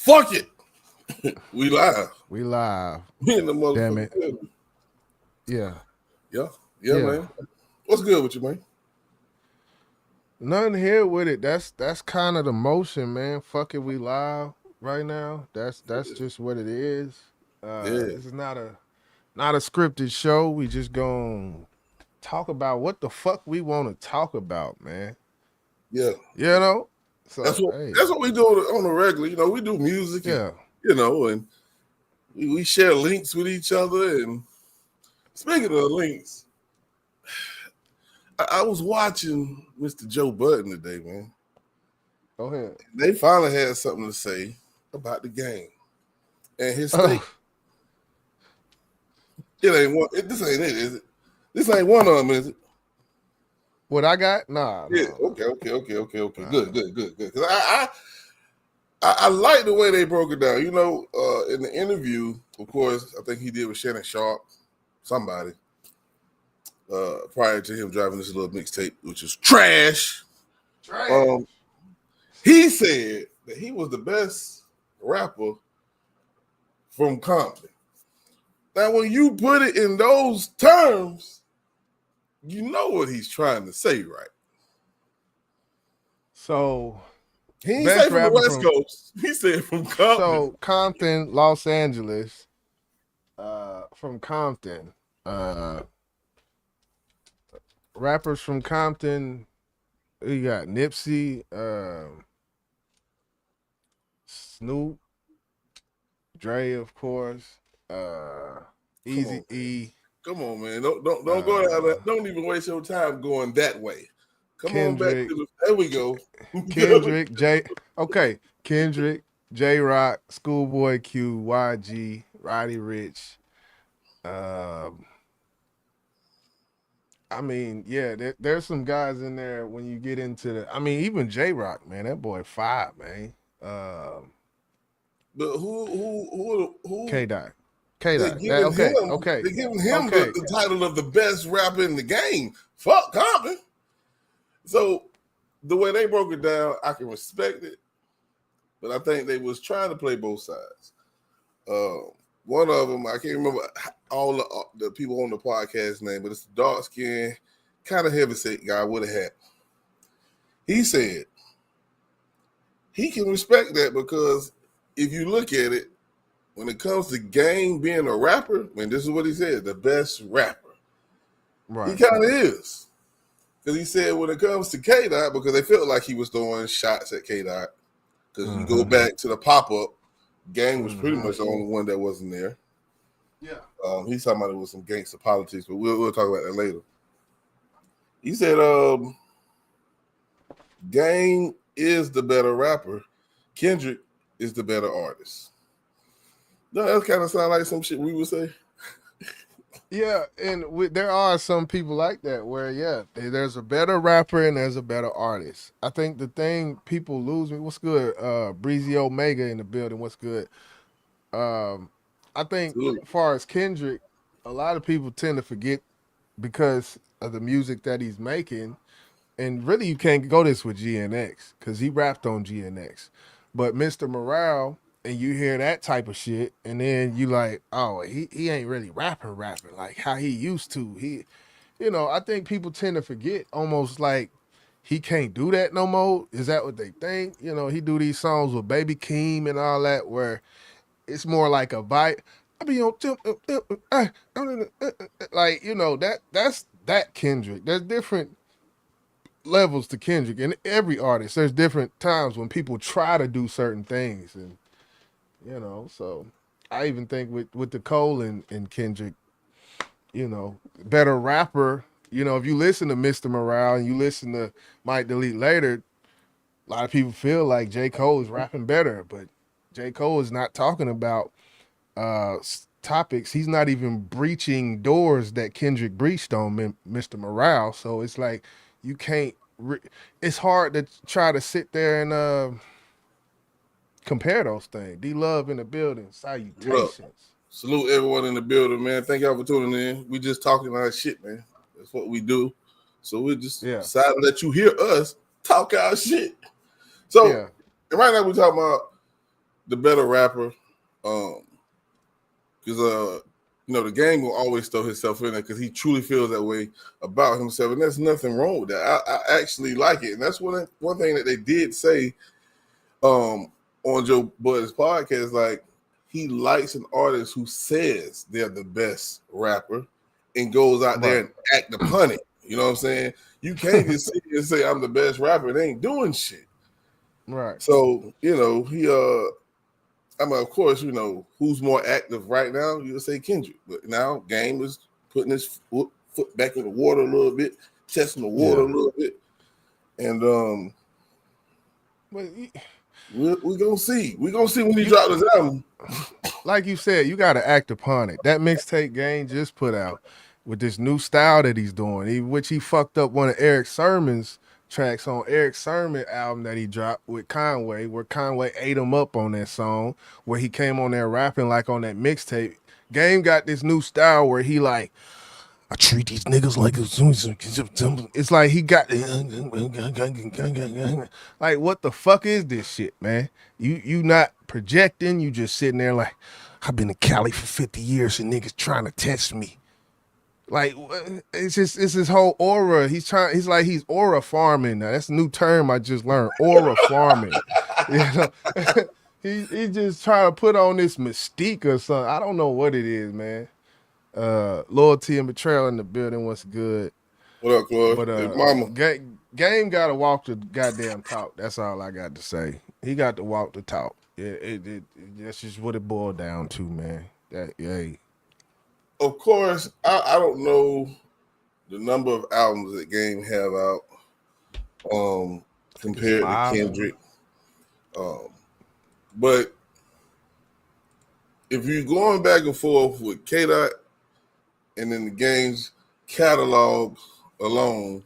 Fuck it. We live. We live. We in the Damn it. motherfucking building. Yeah. Yeah, man. What's good with you, man? Nothing here with it. That's kind of the motion, man. Fuck it, we live right now. That's just what it is. Yeah. This is not a scripted show. We just gonna talk about what the fuck we want to talk about, man. Yeah. You know? So That's what we do on the regular. You know, we do music. Yeah. And we share links with each other. And speaking of links, I was watching Mr. Joe Budden today, man. Go ahead. They finally had something to say about the game and his state. It ain't one. This ain't it, is it? This ain't one of them, is it? What I got? Nah. Yeah. Okay. Nah. Good. Because I like the way they broke it down. You know, in the interview, of course, I think he did with Shannon Sharp, somebody, prior to him driving this little mixtape, which is trash. He said that he was the best rapper from Compton. Now, when you put it in those terms, you know what he's trying to say, right? So he ain't say from the West Coast. He said from Compton. So Compton, Los Angeles. From Compton. Rappers from Compton. You got Nipsey, Snoop, Dre, of course, Easy E. Come on, man. Don't go down that. Don't even waste your time going that way. Come Kendrick, on back to the. There we go. Kendrick, J Rock, Schoolboy Q, YG, Roddy Ricch. I mean, yeah, there's some guys in there when you get into the. I mean, even J Rock, man, that boy fire, man. But who? K-Dot. Okay. They're giving him the title of the best rapper in the game. Fuck Compton. So the way they broke it down, I can respect it, but I think they was trying to play both sides. One of them, I can't remember all the people on the podcast name, but it's a dark skinned, kind of heavyset guy with a hat. He said he can respect that because if you look at it, when it comes to Game being a rapper, I mean, this is what he said, the best rapper. Right. He kind of is. Because he said when it comes to K-Dot, because they felt like he was throwing shots at K-Dot. Because you go back to the pop-up, Game was pretty much the only one that wasn't there. Yeah. He's talking about it with some gangster politics, but we'll talk about that later. He said Game is the better rapper. Kendrick is the better artist. No, that kind of sound like some shit we would say. Yeah, and there are some people like that where, yeah, there's a better rapper and there's a better artist. I think the thing people lose me, what's good? Breezy Omega in the building, what's good? I think as far as Kendrick, a lot of people tend to forget because of the music that he's making. And really, you can't go this with GNX because he rapped on GNX. But Mr. Morale, and you hear that type of shit, and then you like, oh, he ain't really rapping like how he used to. I think people tend to forget almost like he can't do that no more. Is that what they think? He do these songs with Baby Keem and all that where it's more like a vibe. I be on like, that's that Kendrick. There's different levels to Kendrick, and every artist, there's different times when people try to do certain things, and so I even think with the Cole and Kendrick, better rapper, if you listen to Mr. Morale and you listen to Might Delete Later, a lot of people feel like J. Cole is rapping better, but J. Cole is not talking about topics. He's not even breaching doors that Kendrick breached on Mr. Morale, so it's like you can't it's hard to try to sit there and compare those things. D-Love in the building. Salutations. Salute everyone in the building, man. Thank y'all for tuning in. We just talking our shit, man. That's what we do. So we just decided to let you hear us talk our shit. So right now we're talking about the better rapper. Because the Game will always throw himself in there because he truly feels that way about himself, and there's nothing wrong with that. I actually like it, and that's one thing that they did say on Joe Budden's podcast. Like, he likes an artist who says they're the best rapper and goes out there and act upon it. You know what I'm saying? You can't just sit here and say I'm the best rapper and ain't doing shit. Right. So, he of course, who's more active right now? You'll say Kendrick. But now Game is putting his foot back in the water a little bit, testing the water a little bit. And we're gonna see. We're gonna see when he drops his album. Like you said, you gotta act upon it. That mixtape Game just put out with this new style that he's doing, which he fucked up one of Eric Sermon's tracks on Eric Sermon album that he dropped with Conway, where Conway ate him up on that song, where he came on there rapping like on that mixtape. Game got this new style where he like, I treat these niggas like it's like he got like, what the fuck is this shit, man? You not projecting, you just sitting there like, I've been in Cali for 50 years and niggas trying to test me. Like, it's his whole aura. He's aura farming now. That's a new term I just learned. Aura farming. He just trying to put on this mystique or something. I don't know what it is, man. Loyalty and betrayal in the building. What's good? What up, Claude? But Mama. Game got to walk the goddamn talk. That's all I got to say. He got to walk the talk. That's just what it boiled down to, man. Of course, I don't know the number of albums that Game have out compared to Kendrick. But if you're going back and forth with K-Dot and then the Game's catalog alone,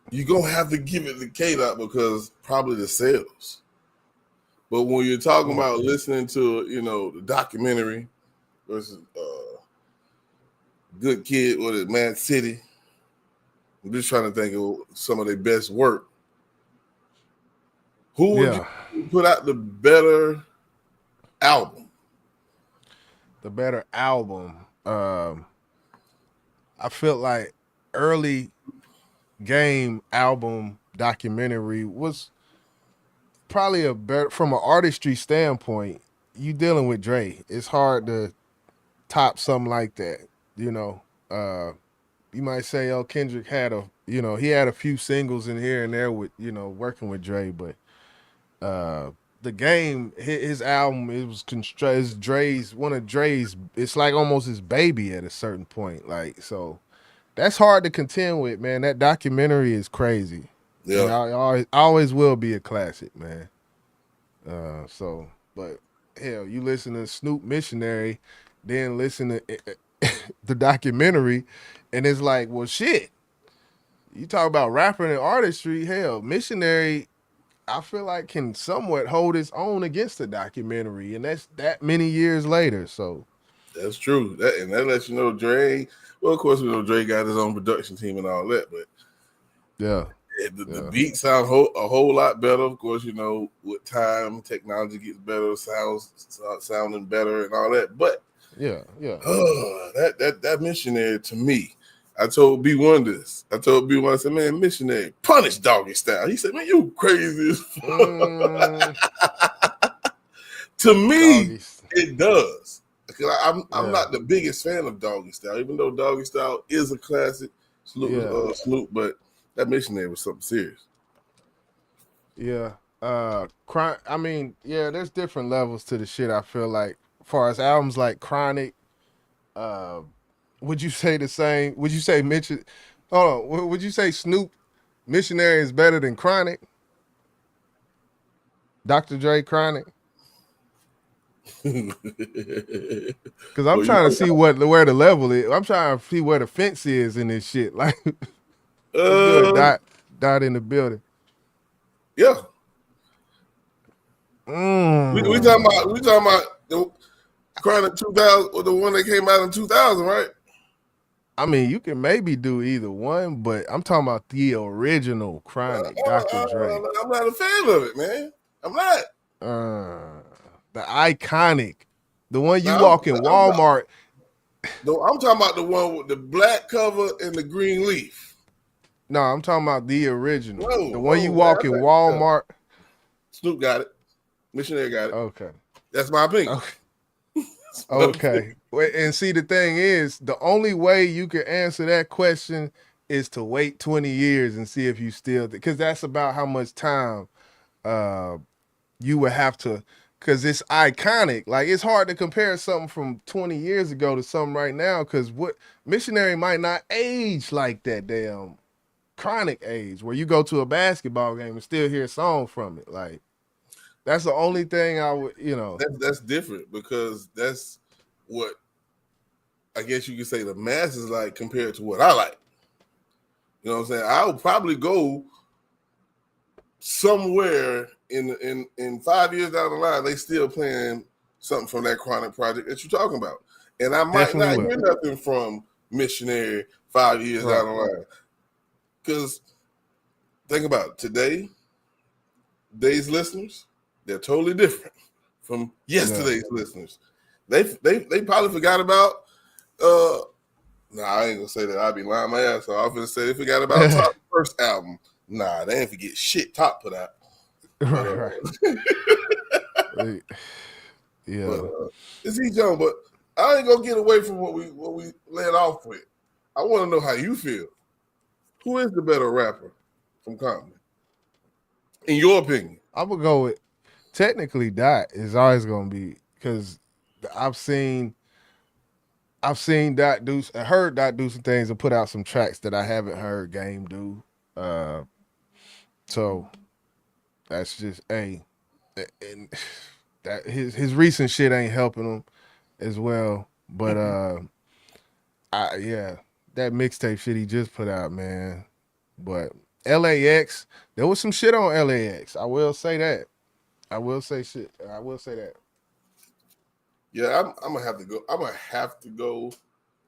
you're going to have to give it to K-Dot because probably the sales. But when you're talking about listening to, the documentary versus Good Kid, what is it, Mad City? I'm just trying to think of some of their best work. Who would you put out the better album? The better album. I feel like early Game album documentary was probably a better, from an artistry standpoint. You dealing with Dre, it's hard to top something like that. You might say, oh, Kendrick had he had a few singles in here and there with working with Dre, but the Game, his album, it was Dre's, one of Dre's. It's like almost his baby at a certain point. Like, so that's hard to contend with, man. That documentary is crazy. Yeah, always will be a classic, man. But hell, you listen to Snoop Missionary, then listen to the documentary, and it's like, well, shit. You talk about rapping and artistry, hell, Missionary, I feel like can somewhat hold its own against the documentary, and that's that many years later. So that's true. That lets you know Dre. Well, of course, we know Dre got his own production team and all that, but the beats sound a whole lot better. Of course, with time, technology gets better, sounding better and all that. But that Missionary, to me, I told B1 this. I said, man, Missionary, punish Doggy Style. He said, man, you crazy as fuck. To me, it does. I'm not the biggest fan of Doggy Style, even though Doggy Style is a classic. Snoop, but that Missionary was something serious. Yeah. There's different levels to the shit, I feel like. As far as albums like Chronic, would you say the same? Would you say would you say Snoop Missionary is better than Chronic? Dr. Dre Chronic? Because I'm trying to see where the level is. I'm trying to see where the fence is in this shit. Like, Dot in the building. Yeah. We talking about the Chronic 2000, or the one that came out in 2000, right? I mean, you can maybe do either one, but I'm talking about the original Chronic, Dr. Dre. I'm not a fan of it, man. I'm not. The iconic, the one you walk in Walmart. No, I'm talking about the one with the black cover and the green leaf. No, I'm talking about the original. The one you walk in Walmart. Snoop got it. Missionary got it. Okay. That's my opinion. Okay. And see, the thing is, the only way you can answer that question is to wait 20 years and see if you still, because that's about how much time you would have to, because it's iconic. Like, it's hard to compare something from 20 years ago to something right now, because what Missionary might not age like that damn Chronic age, where you go to a basketball game and still hear a song from it. Like, that's the only thing I would, That's different, because that's what I guess you could say the masses like compared to what I like. You know what I'm saying? I would probably go somewhere in 5 years down the line, they still playing something from that Chronic project that you're talking about. And I might not hear nothing from Missionary 5 years down the line. Because think about it, today's listeners, they're totally different from yesterday's listeners. They probably forgot about I ain't gonna say that. I'd be lying my ass off. I'm gonna say they forgot about Top's first album. Nah, they ain't forget shit Top put out. Right. Yeah. But, it's easy, John, but I ain't gonna get away from what we led off with. I want to know how you feel. Who is the better rapper from Compton? In your opinion? I'm gonna go with technically Dot is always gonna be, because I've seen Dot do, heard Dot do some things and put out some tracks that I haven't heard Game do. So that's just and that his recent shit ain't helping him as well. But that mixtape shit he just put out, man. But LAX, there was some shit on LAX. I will say that. I will say that. Yeah, I'm gonna have to go. I'm gonna have to go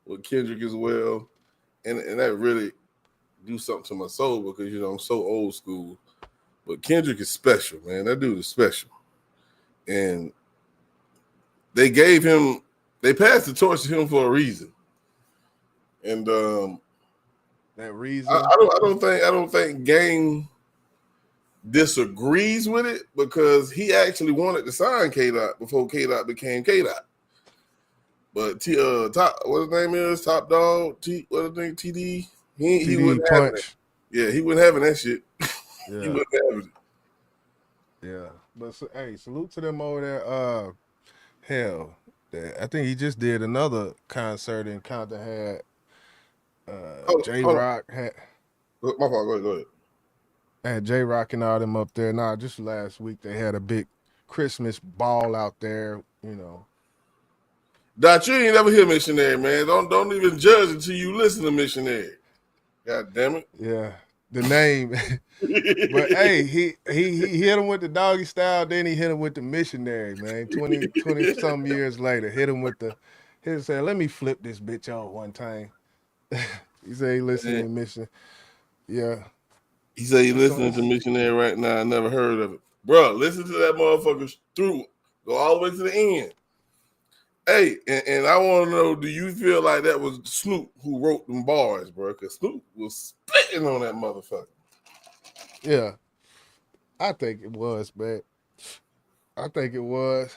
with Kendrick as well, and that really do something to my soul, because I'm so old school. But Kendrick is special, man. That dude is special, and they passed the torch to him for a reason. And that reason, I don't think Game disagrees with it, because he actually wanted to sign K-Dot before K-Dot became K-Dot. But Top, what his name is, Top Dog, what his name, TD, he wouldn't have it. Yeah, he wasn't having that shit. Yeah. He wasn't having it. Yeah, but hey, salute to them over there. Hell, I think he just did another concert in Compton. Had J-Rock had. My fault. Go ahead. Had J-Rock and all them up there. Nah, just last week they had a big Christmas ball out there. Dot, you ain't never hear Missionary, man. Don't even judge until you listen to Missionary. God damn it. Yeah, the name. But hey, he hit him with the Doggy Style, then he hit him with the Missionary, man. 20 some years later, hit him with he said, let me flip this bitch off one time. He said he listening to Mission. Yeah. He said he listening to Missionary right now. I never heard of it. Bro, listen to that motherfucker through. Go all the way to the end. Hey, and I want to know, do you feel like that was Snoop who wrote them bars, bro? Because Snoop was spitting on that motherfucker. Yeah. I think it was, man. I think it was.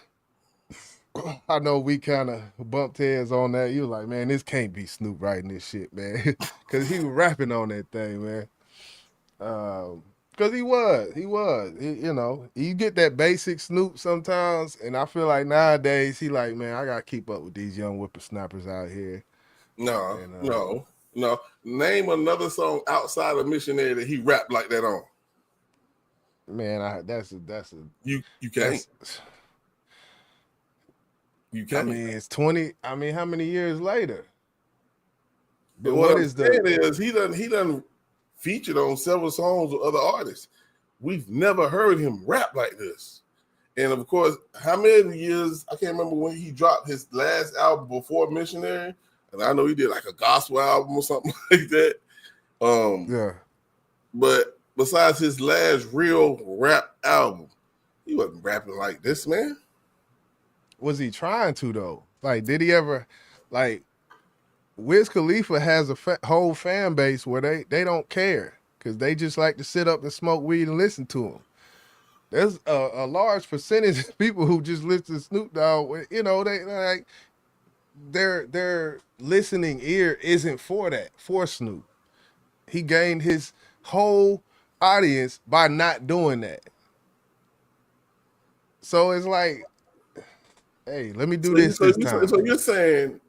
I know we kind of bumped heads on that. You were like, man, this can't be Snoop writing this shit, man. Because he was rapping on that thing, man. Because he was. You get that basic Snoop sometimes, and I feel like nowadays he like, man, I got to keep up with these young whippersnappers out here. No. Name another song outside of Missionary that he rapped like that on. Man, that's you can't. You can't. I mean, it's 20. I mean, how many years later? But what I'm saying is he done featured on several songs with other artists. We've never heard him rap like this. And of course, how many years, I can't remember when he dropped his last album before Missionary. And I know he did like a gospel album or something like that. Yeah. But besides his last real rap album, He wasn't rapping like this, man. Was he trying to though? Like, did he ever? Like, Wiz Khalifa has a whole fan base where they don't care because they just like to sit up and smoke weed and listen to him. There's a large percentage of people who just listen to Snoop Dogg. You know, they like their listening ear isn't for that, for Snoop. He gained his whole audience by not doing that. So it's like, hey, let me do this time. So you're saying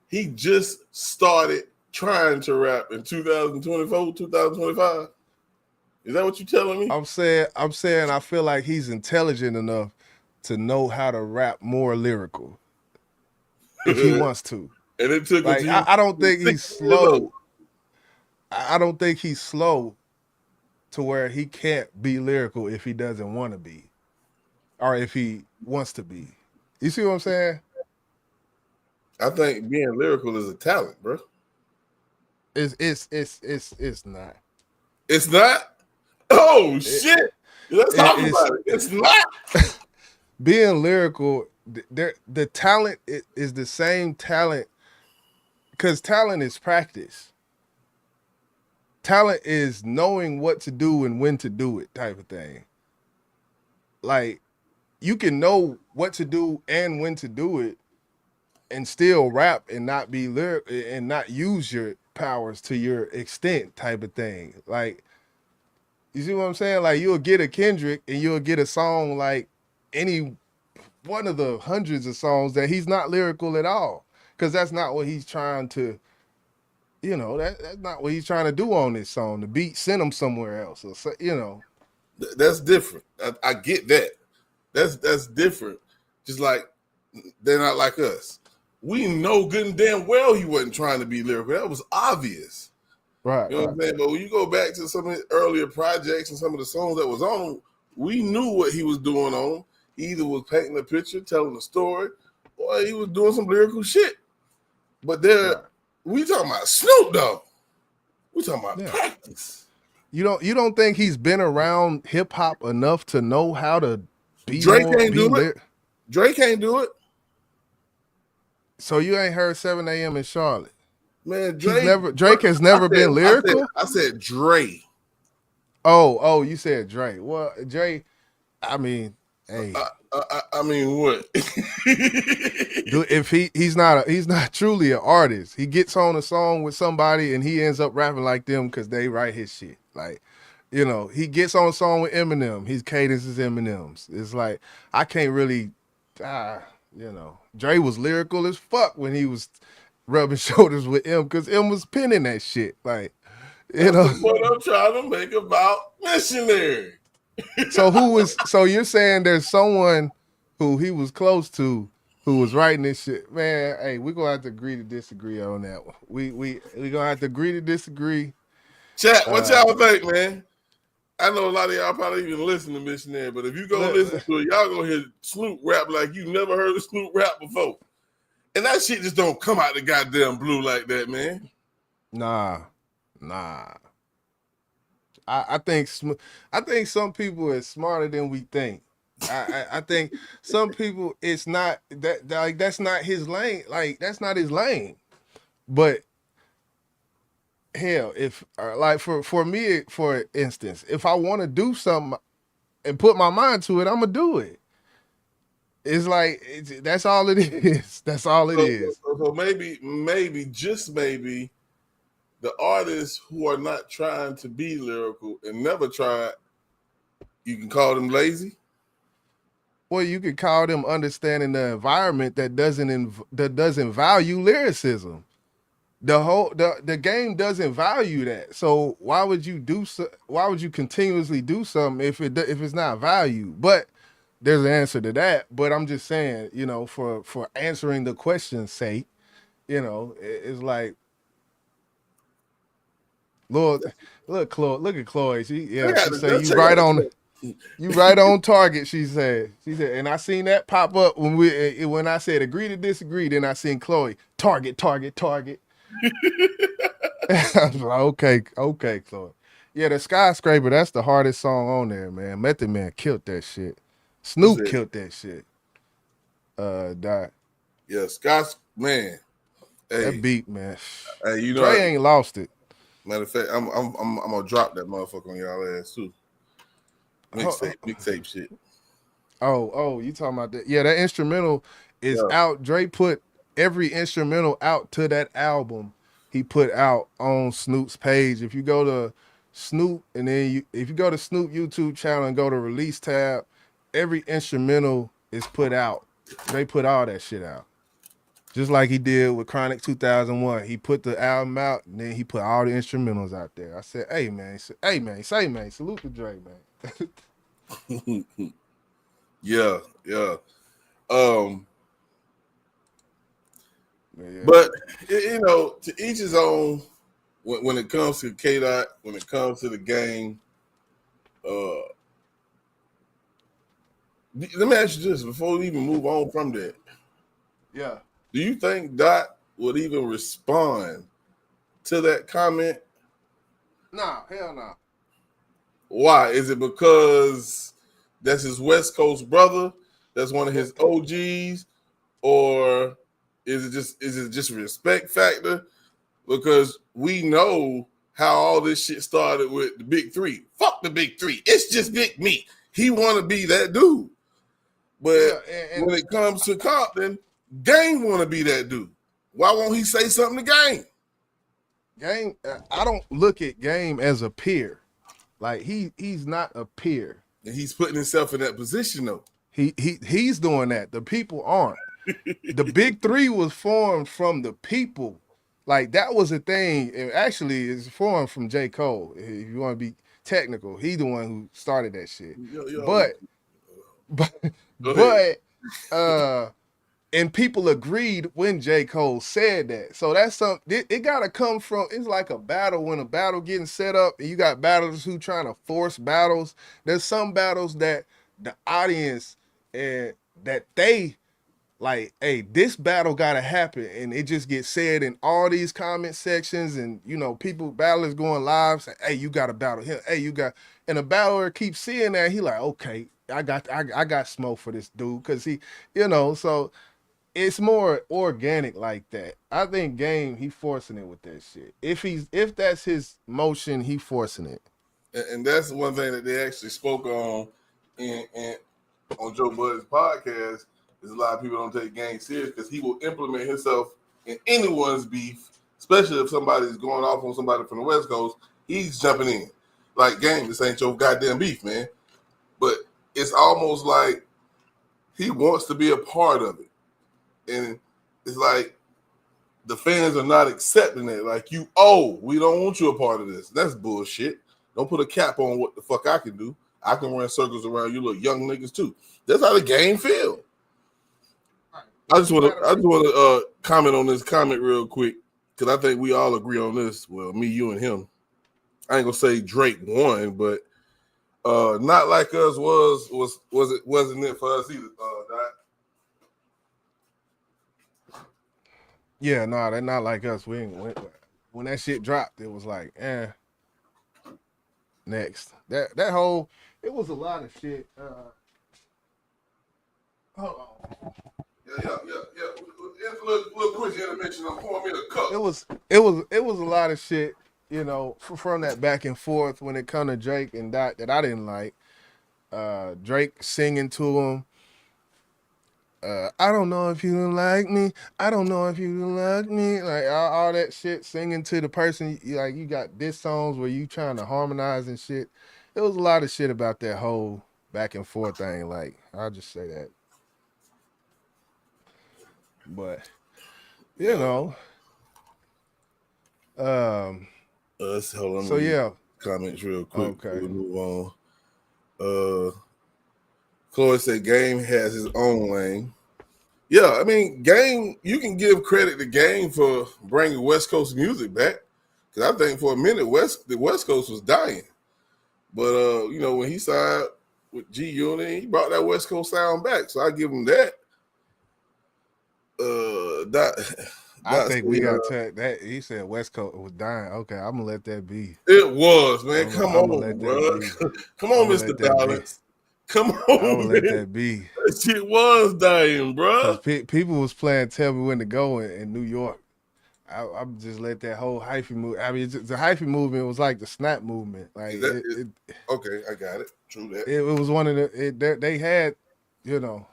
he just started trying to rap in 2024, 2025? Is that what you're telling me? I'm saying I feel like he's intelligent enough to know how to rap more lyrical if he wants to. And it took like I don't think he's slow. I don't think he's slow to where he can't be lyrical if he doesn't want to be, or if he wants to be. You see what I'm saying? I think being lyrical is a talent, bro. It's not. It's not? Oh shit! Let's talk about it. It's not. Being lyrical, the talent is the same talent, because talent is practice. Talent is knowing what to do and when to do it, type of thing. Like, you can know what to do and when to do it and still rap and not be lyrical and not use your powers to your extent, type of thing. Like, you see what I'm saying? Like, you'll get a Kendrick and you'll get a song like any one of the hundreds of songs that he's not lyrical at all, because that's not what he's trying to, you know, that's not what he's trying to do on this song. The beat sent him somewhere else, or so, you know. That's different. I get that. That's different. Just like they're not like us. We know good and damn well he wasn't trying to be lyrical. That was obvious. Right. You know what I'm saying? But when you go back to some of his earlier projects and some of the songs that was on them, we knew what he was doing on them. He either was painting a picture, telling a story, or he was doing some lyrical shit. But we talking about Snoop Dogg. We talking about practice. You don't think he's been around hip hop enough to know how to be? Drake can't do it. Drake can't do it. So you ain't heard 7 a.m. in Charlotte? Man, Drake has never been lyrical? I said Dre. Oh, you said Dre. Well, Dre, I mean, hey. I mean, what? If he's not truly an artist. He gets on a song with somebody and he ends up rapping like them because they write his shit. Like, you know, he gets on a song with Eminem. His cadence is Eminem's. It's like, I can't really, you know. Dre was lyrical as fuck when he was rubbing shoulders with M, because M was penning that shit. Like, you know. That's what I'm trying to make about Missionary. So you're saying there's someone who he was close to who was writing this shit? Man, hey, we're gonna have to agree to disagree on that one. We gonna have to agree to disagree. Chat, what y'all think, man? I know a lot of y'all probably even listen to Missionary, but if you go listen to it, y'all gonna hear Snoop rap like you never heard of Snoop rap before. And that shit just don't come out the goddamn blue like that, man. Nah. I think some people are smarter than we think. I think some people, it's not that, like, that's not his lane. Like, that's not his lane. But hell, if like for me, for instance, if I want to do something and put my mind to it, I'm gonna do it. It's like that's all it is. That's all it is. So maybe just maybe the artists who are not trying to be lyrical and never tried, you can call them lazy. Well, you could call them understanding the environment that doesn't value lyricism. The game doesn't value that. So why would you continuously do something if it's not valued? But there's an answer to that. But I'm just saying, you know, for answering the question's sake, you know, it's like, look at Chloe. She said you right on target. She said, and I seen that pop up when I said agree to disagree. Then I seen Chloe target. I was like, okay, Chloe. Yeah, the Skyscraper, that's the hardest song on there, man. Method Man killed that shit. Snoop killed that shit. Died. Yeah, Scott's man. Hey, that beat, man. Hey, you know, Dre ain't lost it. Matter of fact, I'm gonna drop that motherfucker on y'all ass too. Mixtape shit. Oh, you talking about that? Yeah, that instrumental is out. Dre put every instrumental out to that album he put out on Snoop's page. If you go to Snoop and then if you go to Snoop YouTube channel and go to release tab, every instrumental is put out. Dre put all that shit out. Just like he did with Chronic 2001. He put the album out and then he put all the instrumentals out there. I said, hey man, salute to Dre, man. Yeah. But you know, to each his own. When it comes to K-Dot, when it comes to the game, let me ask you this before we even move on from that. Yeah. Do you think Dot would even respond to that comment? Nah, hell no. Why? Is it because that's his West Coast brother? That's one of his OGs, or is it just a respect factor? Because we know how all this shit started with the Big Three. Fuck the Big Three. It's just Big Me. He want to be that dude. But when it comes to Compton, Game want to be that dude. Why won't he say something to Game? Game, I don't look at Game as a peer. Like he's not a peer. And he's putting himself in that position though. He's doing that. The people aren't. The Big Three was formed from the people. Like that was a thing. It actually is formed from J. Cole. If you want to be technical, he's the one who started that shit. But and people agreed when J. Cole said that. So that's something. It gotta come from. It's like a battle when a battle getting set up, and you got battlers who trying to force battles. There's some battles that the audience and that they. Like, hey, this battle gotta happen, and it just gets said in all these comment sections, and you know, battlers going live saying, "Hey, you got to battle him." Hey, you got, and the battler keeps seeing that he like, okay, I got smoke for this dude because he, you know, so it's more organic like that. I think Game he forcing it with that shit. If that's his motion, he forcing it, and that's one thing that they actually spoke on on Joe Budden's podcast. Is a lot of people don't take Game serious because he will implement himself in anyone's beef, especially if somebody's going off on somebody from the West Coast. He's jumping in. Like, Game, this ain't your goddamn beef, man. But it's almost like he wants to be a part of it. And it's like the fans are not accepting it. Like, we don't want you a part of this. That's bullshit. Don't put a cap on what the fuck I can do. I can run circles around you little young niggas too. That's how the Game feel. I just want to comment on this comment real quick because I think we all agree on this. Well, me, you, and him. I ain't gonna say Drake won, but Not Like Us wasn't it for us either, Doc? Yeah, no, they're Not Like Us. When that shit dropped, it was like, next. That whole, it was a lot of shit. Hold on. Yeah. Look, quick intermission. I'm pouring me a cup. It was a lot of shit, you know, from that back and forth when it come to Drake and Dot that I didn't like. Drake singing to him. I don't know if you don't like me. I don't know if you don't like me. Like all that shit, singing to the person. Like you got diss songs where you trying to harmonize and shit. There was a lot of shit about that whole back and forth thing. Like I'll just say that. But you know, let's hold on. So yeah, comments real quick. Okay, we'll move on. Chloe said Game has his own lane. Yeah, I mean, Game. You can give credit to Game for bringing West Coast music back because I think for a minute the West Coast was dying. But you know, when he signed with G Unit, he brought that West Coast sound back. So I give him that. I think we got that. He said West Coast was dying. Okay, I'm gonna let that be. It was, man. Come on, bro. Come on, Mr. Balance. Come on, I would let that be. That shit was dying, bro. Because people was playing "Tell Me When to Go" in New York. I just let that whole hyphy move. I mean, the hyphy movement was like the snap movement. Like okay, I got it. True that. It was one of the. They had, you know.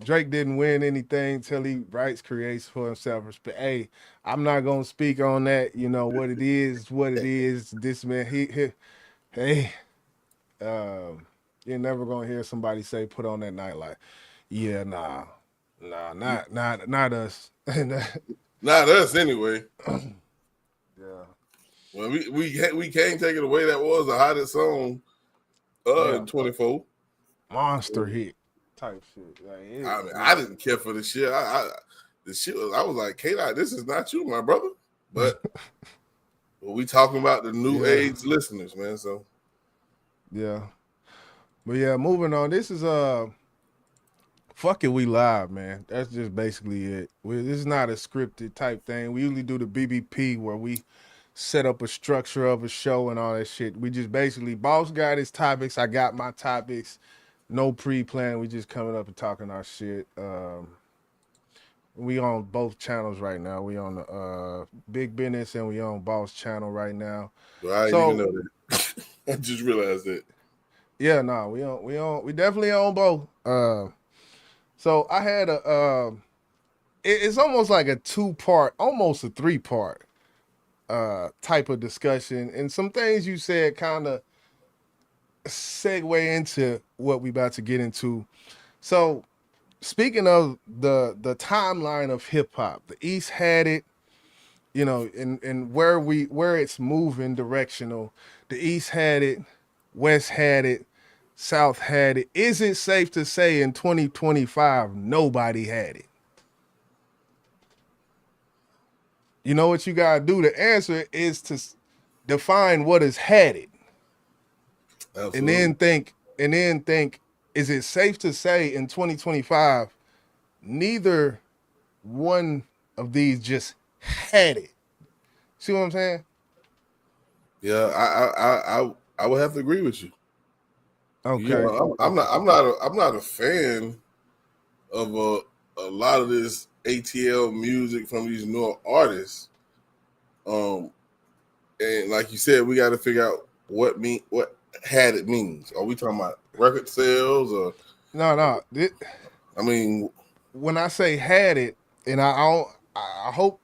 Drake didn't win anything till he writes, creates for himself. Hey, I'm not gonna speak on that. You know what it is, what it is. This man, hey, you're never gonna hear somebody say put on that nightlight. Yeah, nah, not us. Not us anyway. Yeah. Well, we can't take it away. That was the hottest song in 24. Monster hit type shit. Like, I didn't care for the shit. The shit was, I was like, K-Dot, this is not you, my brother. But we talking about the new age listeners, man. So yeah. But yeah, moving on. This is fuck it, we live, man. That's just basically it. This is not a scripted type thing. We usually do the BBP where we set up a structure of a show and all that shit. We just basically, boss got his topics, I got my topics. No pre-plan. We just coming up and talking our shit. We on both channels right now. We on the Big Business and we on Boss channel right now. Well, I didn't even know that. I just realized that. Yeah, no, we definitely on both. So I had it's almost like a 2-part, almost a 3-part type of discussion, and some things you said kind of segue into what we about to get into. So speaking of the timeline of hip hop, the East had it, you know, and where it's moving directional. The East had it, West had it, South had it. Is it safe to say in 2025 nobody had it? You know what you gotta do to answer is to define what is had it. Absolutely. And then think, is it safe to say in 2025 neither one of these just had it? See what I'm saying? Yeah, I would have to agree with you. Okay. You know, I'm not a fan of a lot of this ATL music from these newer artists. And like you said, we got to figure out what had it means. Are we talking about record sales or no? I mean, when I say had it, and I hope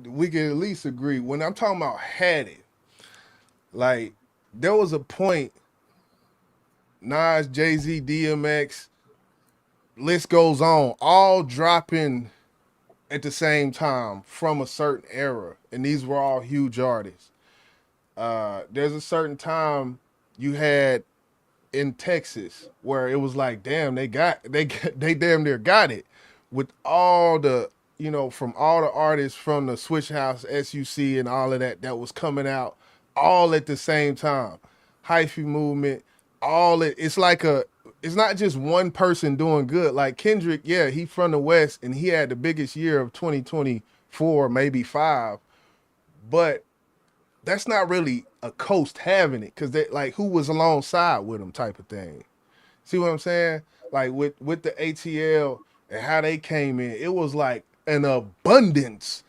we can at least agree. When I'm talking about had it, like there was a point. Nas, Jay-Z, DMX, list goes on, all dropping at the same time from a certain era, and these were all huge artists. There's a certain time you had in Texas where it was like, damn, they damn near got it with all the, you know, from all the artists from the Switch House, SUC, and all of that was coming out all at the same time. Hyphy movement, it's not just one person doing good. Like Kendrick, yeah, he from the West and he had the biggest year of 2024, maybe 5, but that's not really a coast having it because they like who was alongside with him type of thing. See what I'm saying? Like with the ATL and how they came in, it was like an abundance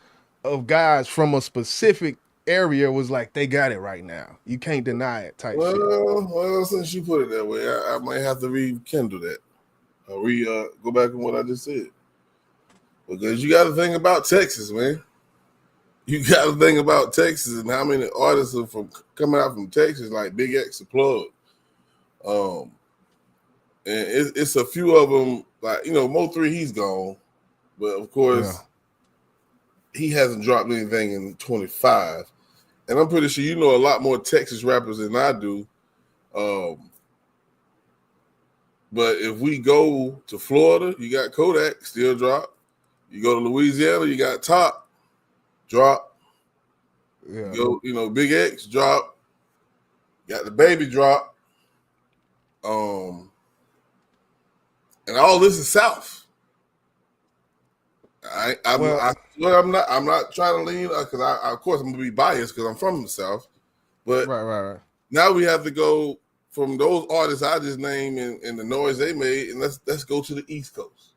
of guys from a specific area was like they got it right now. You can't deny it type shit. Well, since you put it that way, I might have to rekindle that. Go back on what I just said. Because you got to think about Texas, man. You got to think about Texas and how many artists are coming out from Texas, like Big X, The Plug. And it's a few of them, like, you know, Mo3, he's gone. But, of course, he hasn't dropped anything in 25. And I'm pretty sure you know a lot more Texas rappers than I do. But if we go to Florida, you got Kodak, still drop. You go to Louisiana, you got Top, drop. Yeah. You know, Big X, drop. Got the Baby, drop. And all this is South. I'm not trying to lean because of course I'm gonna be biased because I'm from the South, but right. Now we have to go from those artists I just named and the noise they made, and let's go to the East Coast.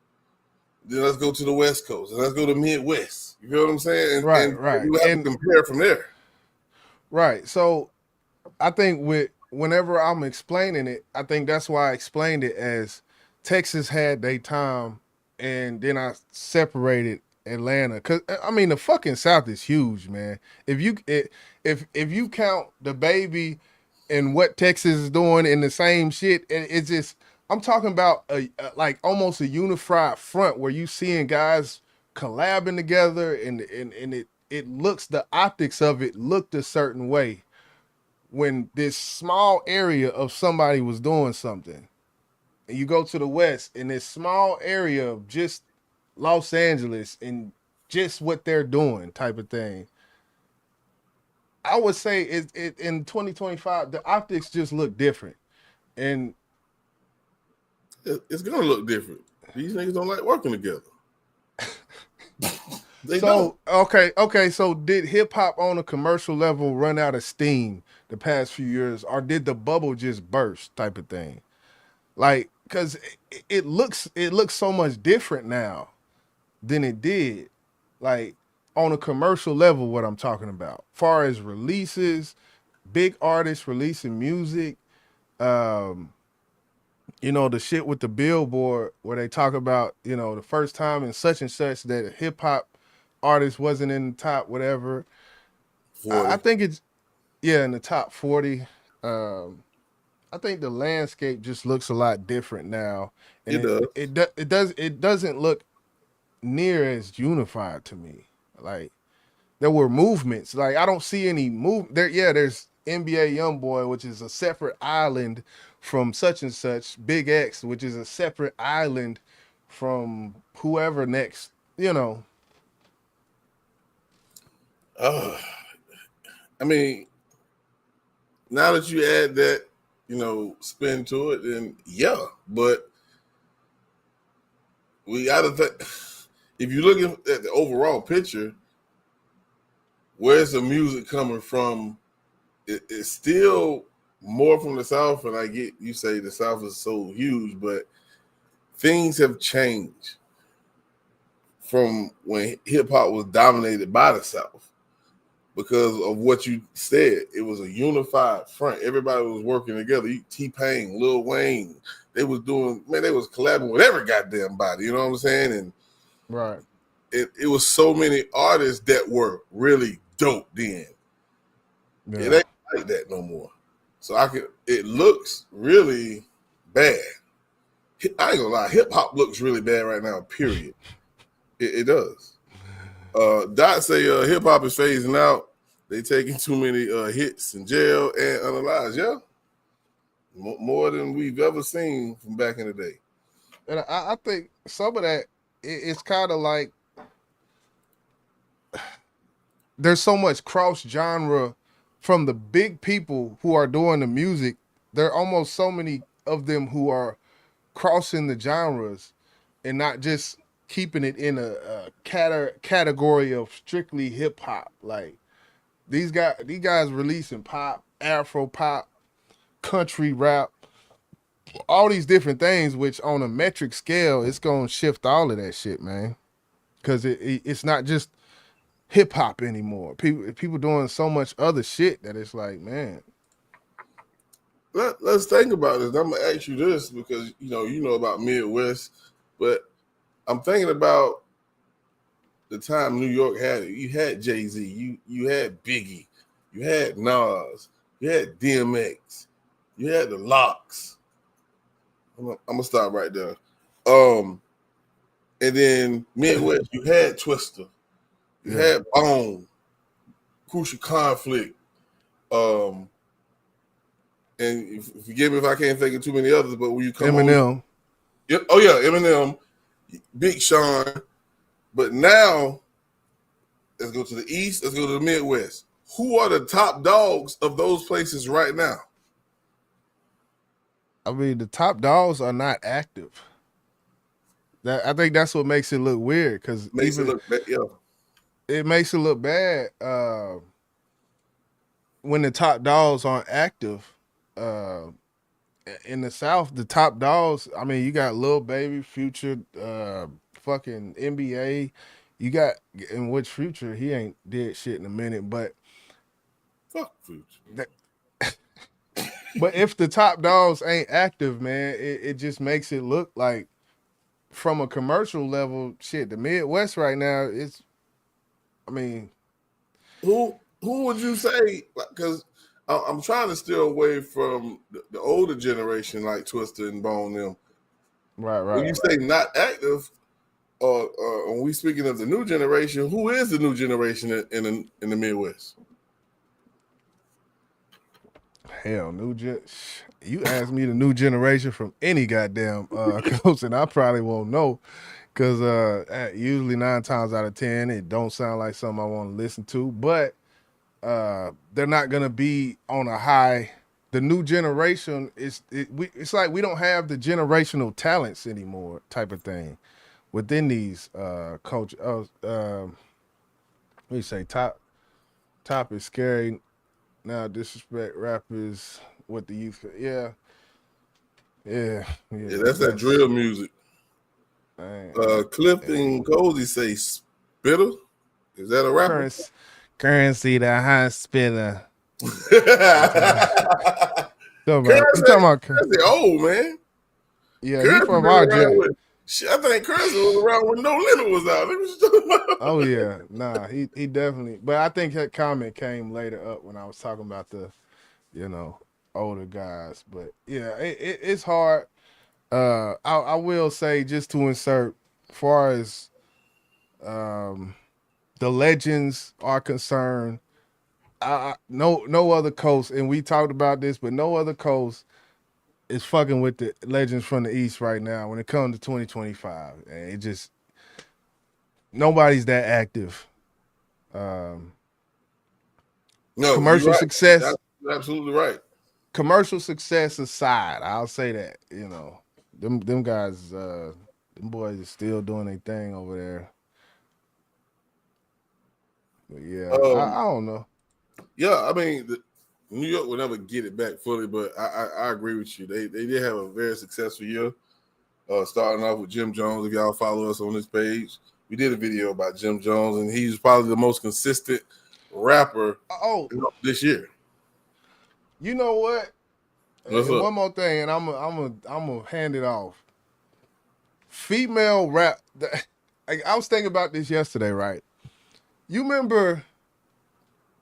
Then let's go to the West Coast, and let's go to Midwest. You feel what I'm saying? Right. You have to compare from there. Right. So I think whenever I'm explaining it, I think that's why I explained it as Texas had their time, and then I separated Atlanta. Cause I mean the fucking South is huge, man. If you count the baby and what Texas is doing in the same shit, it's just I'm talking about like almost a unified front where you seeing guys collabing together, and it looks, the optics of it looked a certain way when this small area of somebody was doing something. And you go to the West in this small area of just Los Angeles and just what they're doing type of thing. I would say it in 2025, the optics just look different. And it's gonna look different. These niggas don't like working together. They don't. Okay. So did hip hop on a commercial level run out of steam the past few years, or did the bubble just burst type of thing? Like, because it looks so much different now than it did. Like on a commercial level, what I'm talking about, far as releases, big artists releasing music, the shit with the Billboard where they talk about, the first time in such and such that a hip hop artist wasn't in the top, whatever. I think it's, in the top 40. I think the landscape just looks a lot different now, and it doesn't look near as unified to me. Like there were movements. Like I don't see any move there. Yeah, there's NBA YoungBoy, which is a separate island from such and such. Big X, which is a separate island from whoever next. I mean, now that you add that, spin to it, then yeah. But we gotta think. If you're looking at the overall picture, where's the music coming from? It's still more from the South, and I get you say the South is so huge, but things have changed from when hip hop was dominated by the South. Because of what you said, it was a unified front. Everybody was working together. T-Pain, Lil Wayne, they was collabing with every goddamn body. You know what I'm saying? And right, it was so many artists that were really dope then. Yeah. It ain't like that no more. So it looks really bad. I ain't gonna lie, hip hop looks really bad right now. Period. It does. Dot say hip hop is phasing out. They taking too many hits in jail and unalive. Yeah, more than we've ever seen from back in the day. And I think some of that it's kind of like there's so much cross genre from the big people who are doing the music. There are almost so many of them who are crossing the genres and not just keeping it in a category of strictly hip hop. Like these guys releasing pop, Afro pop, country rap, all these different things, which on a metric scale, it's gonna shift all of that shit, man. Because it's not just hip hop anymore. People doing so much other shit that it's like, man. Let's think about this. I'm gonna ask you this because you know about Midwest, but I'm thinking about the time New York had it. You had Jay-Z, you had Biggie, you had Nas, you had DMX, you had the Locks. I'm gonna stop right there. And then Midwest, you had Twister, you had Bone, Crucial Conflict, and forgive me if I can't think of too many others, but when you come Eminem. Eminem, Big Sean. But now, let's go to the East, let's go to the Midwest. Who are the top dogs of those places right now? I mean, the top dogs are not active. I think that's what makes it look weird, because it makes it look bad when the top dogs aren't active. in the South, the top dogs. I mean, you got Lil Baby, Future, fucking NBA. You got in which Future he ain't did shit in a minute, but fuck Future. But if the top dogs ain't active, man, it just makes it look like from a commercial level, shit. The Midwest right now, it's. I mean, who would you say? Because I'm trying to steer away from the older generation, like Twister and Bone them. Right. When you say not active, when we speaking of the new generation, who is the new generation in the Midwest? Hell, you ask me the new generation from any goddamn coach, and I probably won't know, because usually 9 times out of 10 it don't sound like something I want to listen to. But they're not gonna be on a high. The new generation it's like we don't have the generational talents anymore, type of thing, within these coach. What do you say? Top is scary. Now disrespect rappers with the youth. Yeah. That's that drill music. Clifton Cozy say Spitter. Is that a rapper? Currency, the high spitter. Currency old, man. Yeah, he from our generation. I think Currency was around when No Limit was out. Oh yeah, nah, he definitely. But I think that comment came later up when I was talking about the, older guys. But yeah, it's hard. I will say, just to insert, as far as the legends are concerned, no other coast, and we talked about this, but no other coast is fucking with the legends from the East right now when it comes to 2025. And it just, nobody's that active. No, commercial success. That's absolutely right. Commercial success aside, I'll say that, them guys, them boys are still doing their thing over there. But yeah, I don't know. Yeah, I mean, New York will never get it back fully, but I agree with you. They did have a very successful year. Starting off with Jim Jones. If y'all follow us on this page, we did a video about Jim Jones, and he's probably the most consistent rapper this year. You know what? One more thing, and I'm gonna hand it off. Female rap. I was thinking about this yesterday, right? You remember,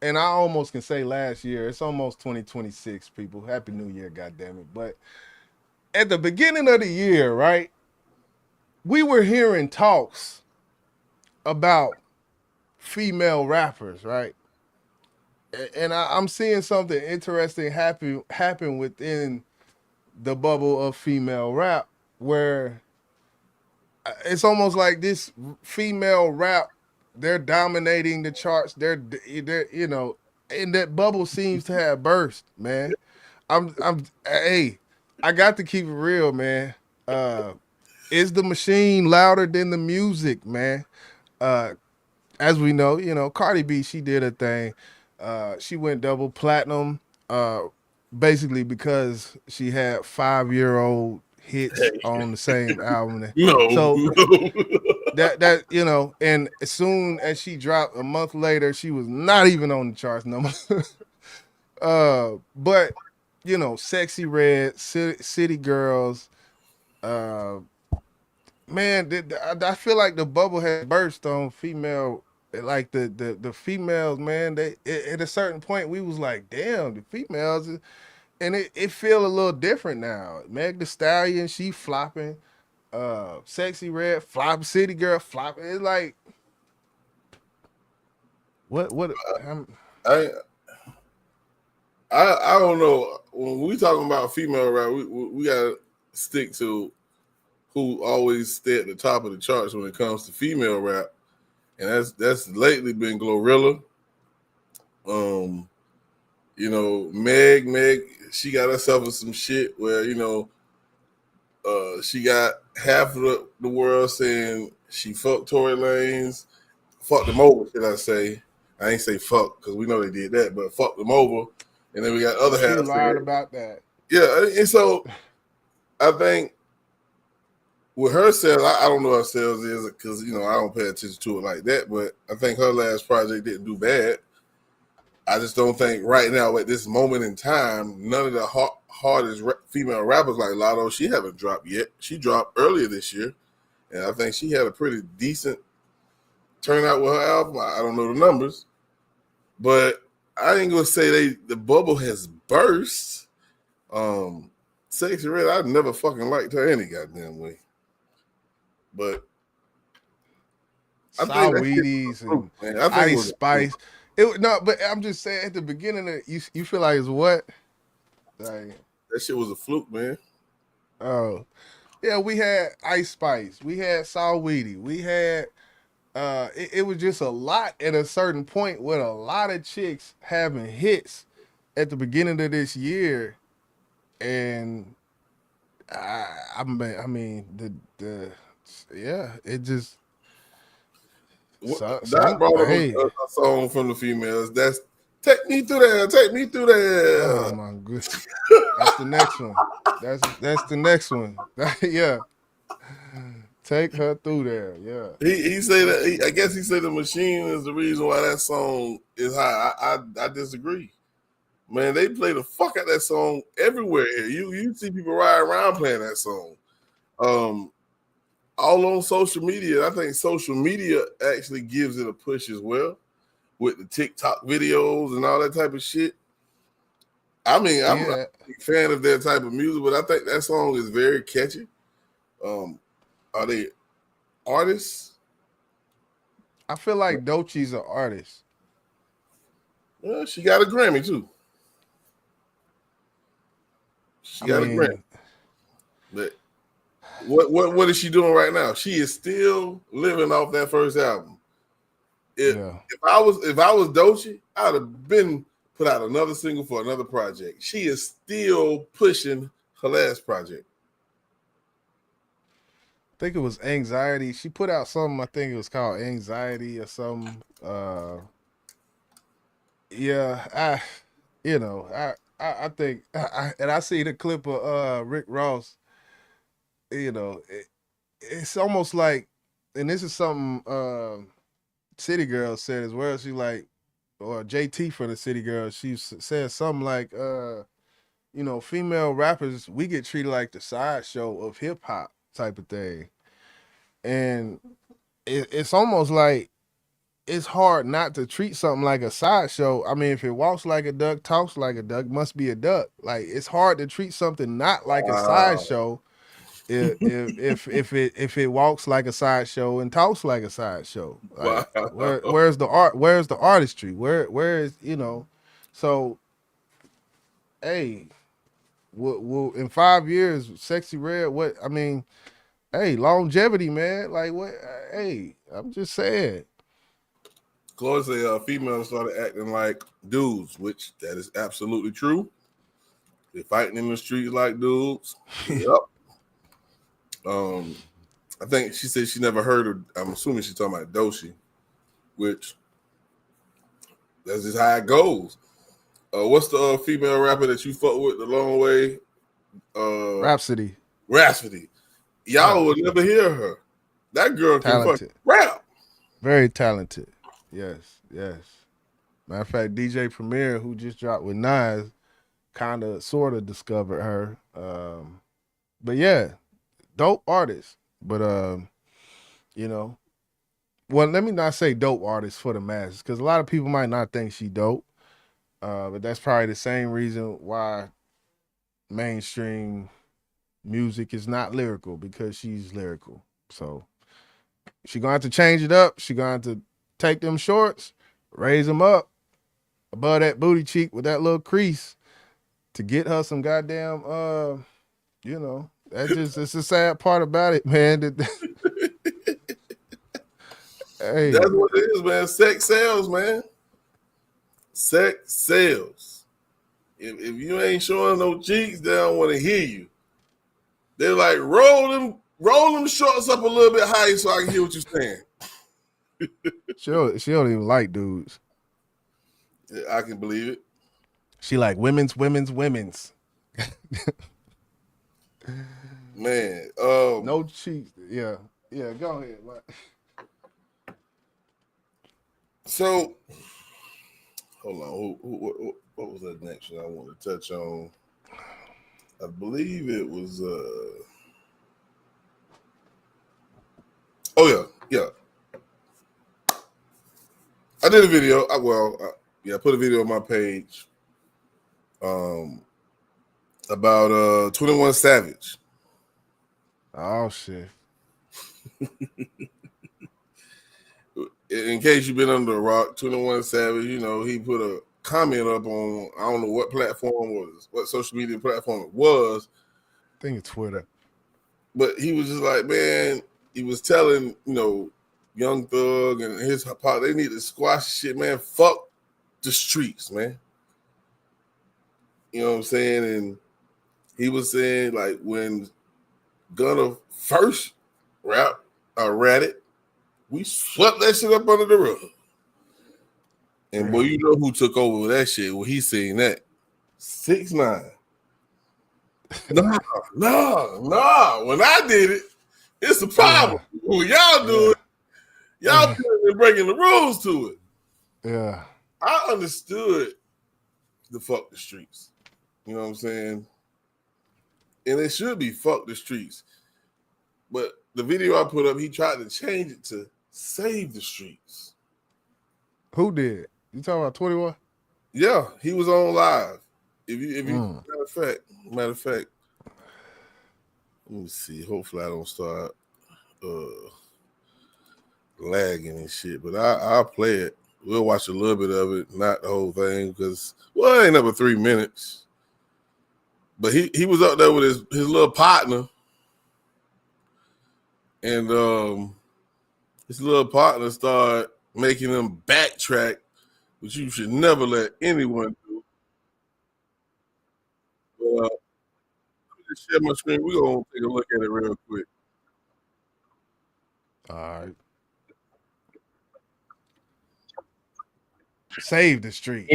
and I almost can say last year. It's almost 2026, people. Happy New Year, goddammit. But at the beginning of the year, right, we were hearing talks about female rappers, right? And I'm seeing something interesting happen within the bubble of female rap, where it's almost like this female rap, they're dominating the charts. They're and that bubble seems to have burst, man. Hey, I got to keep it real, man. Is the machine louder than the music, man? As we know, Cardi B, she did a thing. She went double platinum, basically because she had 5-year-old hits on the same album. That and as soon as she dropped a month later, she was not even on the charts no more. But Sexy Red, City Girls, man, I feel like the bubble has burst on female. Like the females, man, they at a certain point we was like, damn, the females, and it feel a little different now. Meg Thee Stallion, she flopping, Sexy Red flop, City Girl flopping. It's like, what? I don't know. When we talking about female rap, we gotta stick to who always stay at the top of the charts when it comes to female rap. And that's lately been Glorilla. Meg, she got herself in some shit where, she got half of the world saying she fucked Tory Lanez, fucked them over, should I say. I ain't say fuck, because we know they did that, but fucked them over. And then we got other half lied about that. Yeah, and so I think with her sales, I don't know what sales is because I don't pay attention to it like that. But I think her last project didn't do bad. I just don't think right now at this moment in time, none of the hardest female rappers like Latto, she haven't dropped yet. She dropped earlier this year, and I think she had a pretty decent turnout with her album. I don't know the numbers, but I ain't gonna say the bubble has burst. Sexy Red, I never fucking liked her any goddamn way. But I think Wheaties and Ice Spice. But I'm just saying at the beginning of you feel like it's what? Like, that shit was a fluke, man. Oh. Yeah, we had Ice Spice, we had Saweetie, we had it was just a lot at a certain point with a lot of chicks having hits at the beginning of this year, and I mean it just. That brought up a song from the females. That's "Take Me Through There, Take Me Through There." Oh my goodness, that's the next one. That's the next one. Yeah, take her through there. Yeah. He said that. I guess he said the machine is the reason why that song is high. I disagree. Man, they play the fuck out that song everywhere here. You see people ride around playing that song. All on social media. I think social media actually gives it a push as well with the TikTok videos and all that type of shit. I mean, I'm not a big fan of that type of music, but I think that song is very catchy. Are they artists? I feel like Doechie's an artist. Well, she got a Grammy too. She got a Grammy. But what is she doing right now? She is still living off that first album. If I was Doechii, I'd have been put out another single for another project. She is still pushing her last project. I think it was Anxiety. She put out something, I think it was called Anxiety or something. I think and I see the clip of Rick Ross. It's almost like, and this is something City Girl said as well. She like, or JT for the City Girl, she said something like, female rappers, we get treated like the sideshow of hip hop type of thing. And it's almost like it's hard not to treat something like a sideshow. I mean, if it walks like a duck, talks like a duck, must be a duck. Like, it's hard to treat something not like a sideshow if it walks like a sideshow and talks like a sideshow. Like, where's the art? Where's the artistry? Where is So, hey, in 5 years, Sexy Red. Longevity, man. Like, what? Hey, I'm just saying. Chloe said females started acting like dudes, which that is absolutely true. They're fighting in the streets like dudes. Yep. I think she said she never heard of. I'm assuming she's talking about Doechii, which that's just how it goes. What's the female rapper that you fuck with the long way? Rhapsody. Y'all would never hear her. That girl can fucking rap. Very talented. Yes. Matter of fact, DJ Premier, who just dropped with Nas, kind of, sort of discovered her. But yeah, dope artist. But well, let me not say dope artist for the masses, because a lot of people might not think she dope. But that's probably the same reason why mainstream music is not lyrical, because she's lyrical. So she gonna have to change it up. She gonna have to take them shorts, raise them up above that booty cheek with that little crease to get her some goddamn it's a sad part about it, man. Hey, that's what it is, man. Sex sells, man. Sex sells. If you ain't showing no cheeks, they don't want to hear you. They're like, roll them shorts up a little bit higher so I can hear what you're saying. She don't even like dudes. Yeah, I can believe it. She like women's. Man, no cheats. Yeah, go ahead. So, hold on. What was that next one I want to touch on? I believe it was. Oh yeah. I did a video. I put a video on my page. About 21 Savage. Oh shit. In case you've been under a rock, 21 Savage, he put a comment up on, I don't know what platform was, what social media platform it was. I think it's Twitter. But he was just like, man, he was telling, Young Thug and his part, they need to squash shit, man. Fuck the streets, man. You know what I'm saying? And he was saying, like, when Gunna first ratted, we swept that shit up under the rug. And boy, you know who took over that shit when he seen that? 6ix9ine. Nah. When I did it, it's a problem. Yeah. When y'all do it, y'all breaking the rules to it. Yeah. I understood the fuck the streets. You know what I'm saying? And it should be fuck the streets. But the video I put up, he tried to change it to save the streets. Who did? You talking about 21? Yeah, he was on live. If you matter of fact, let me see. Hopefully I don't start lagging and shit. But I'll play it. We'll watch a little bit of it, not the whole thing, because it ain't up 3 minutes. But he was up there with his little partner, and his little partner started making him backtrack, which you should never let anyone do. Let me just share my screen. We're going to take a look at it real quick. All right. Save the streets.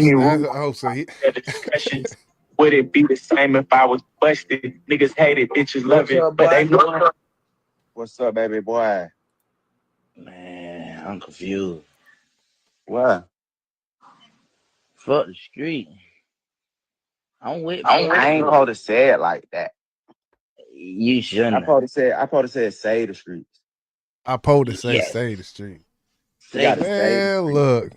Discussions. Would it be the same if I was busted? Niggas hate it, bitches love it, but they know. What's up, baby boy? Man, I'm confused. What? Fuck the street. I ain't supposed to say it like that. You shouldn't. I supposed to say save the streets. I supposed to say save the street. Look.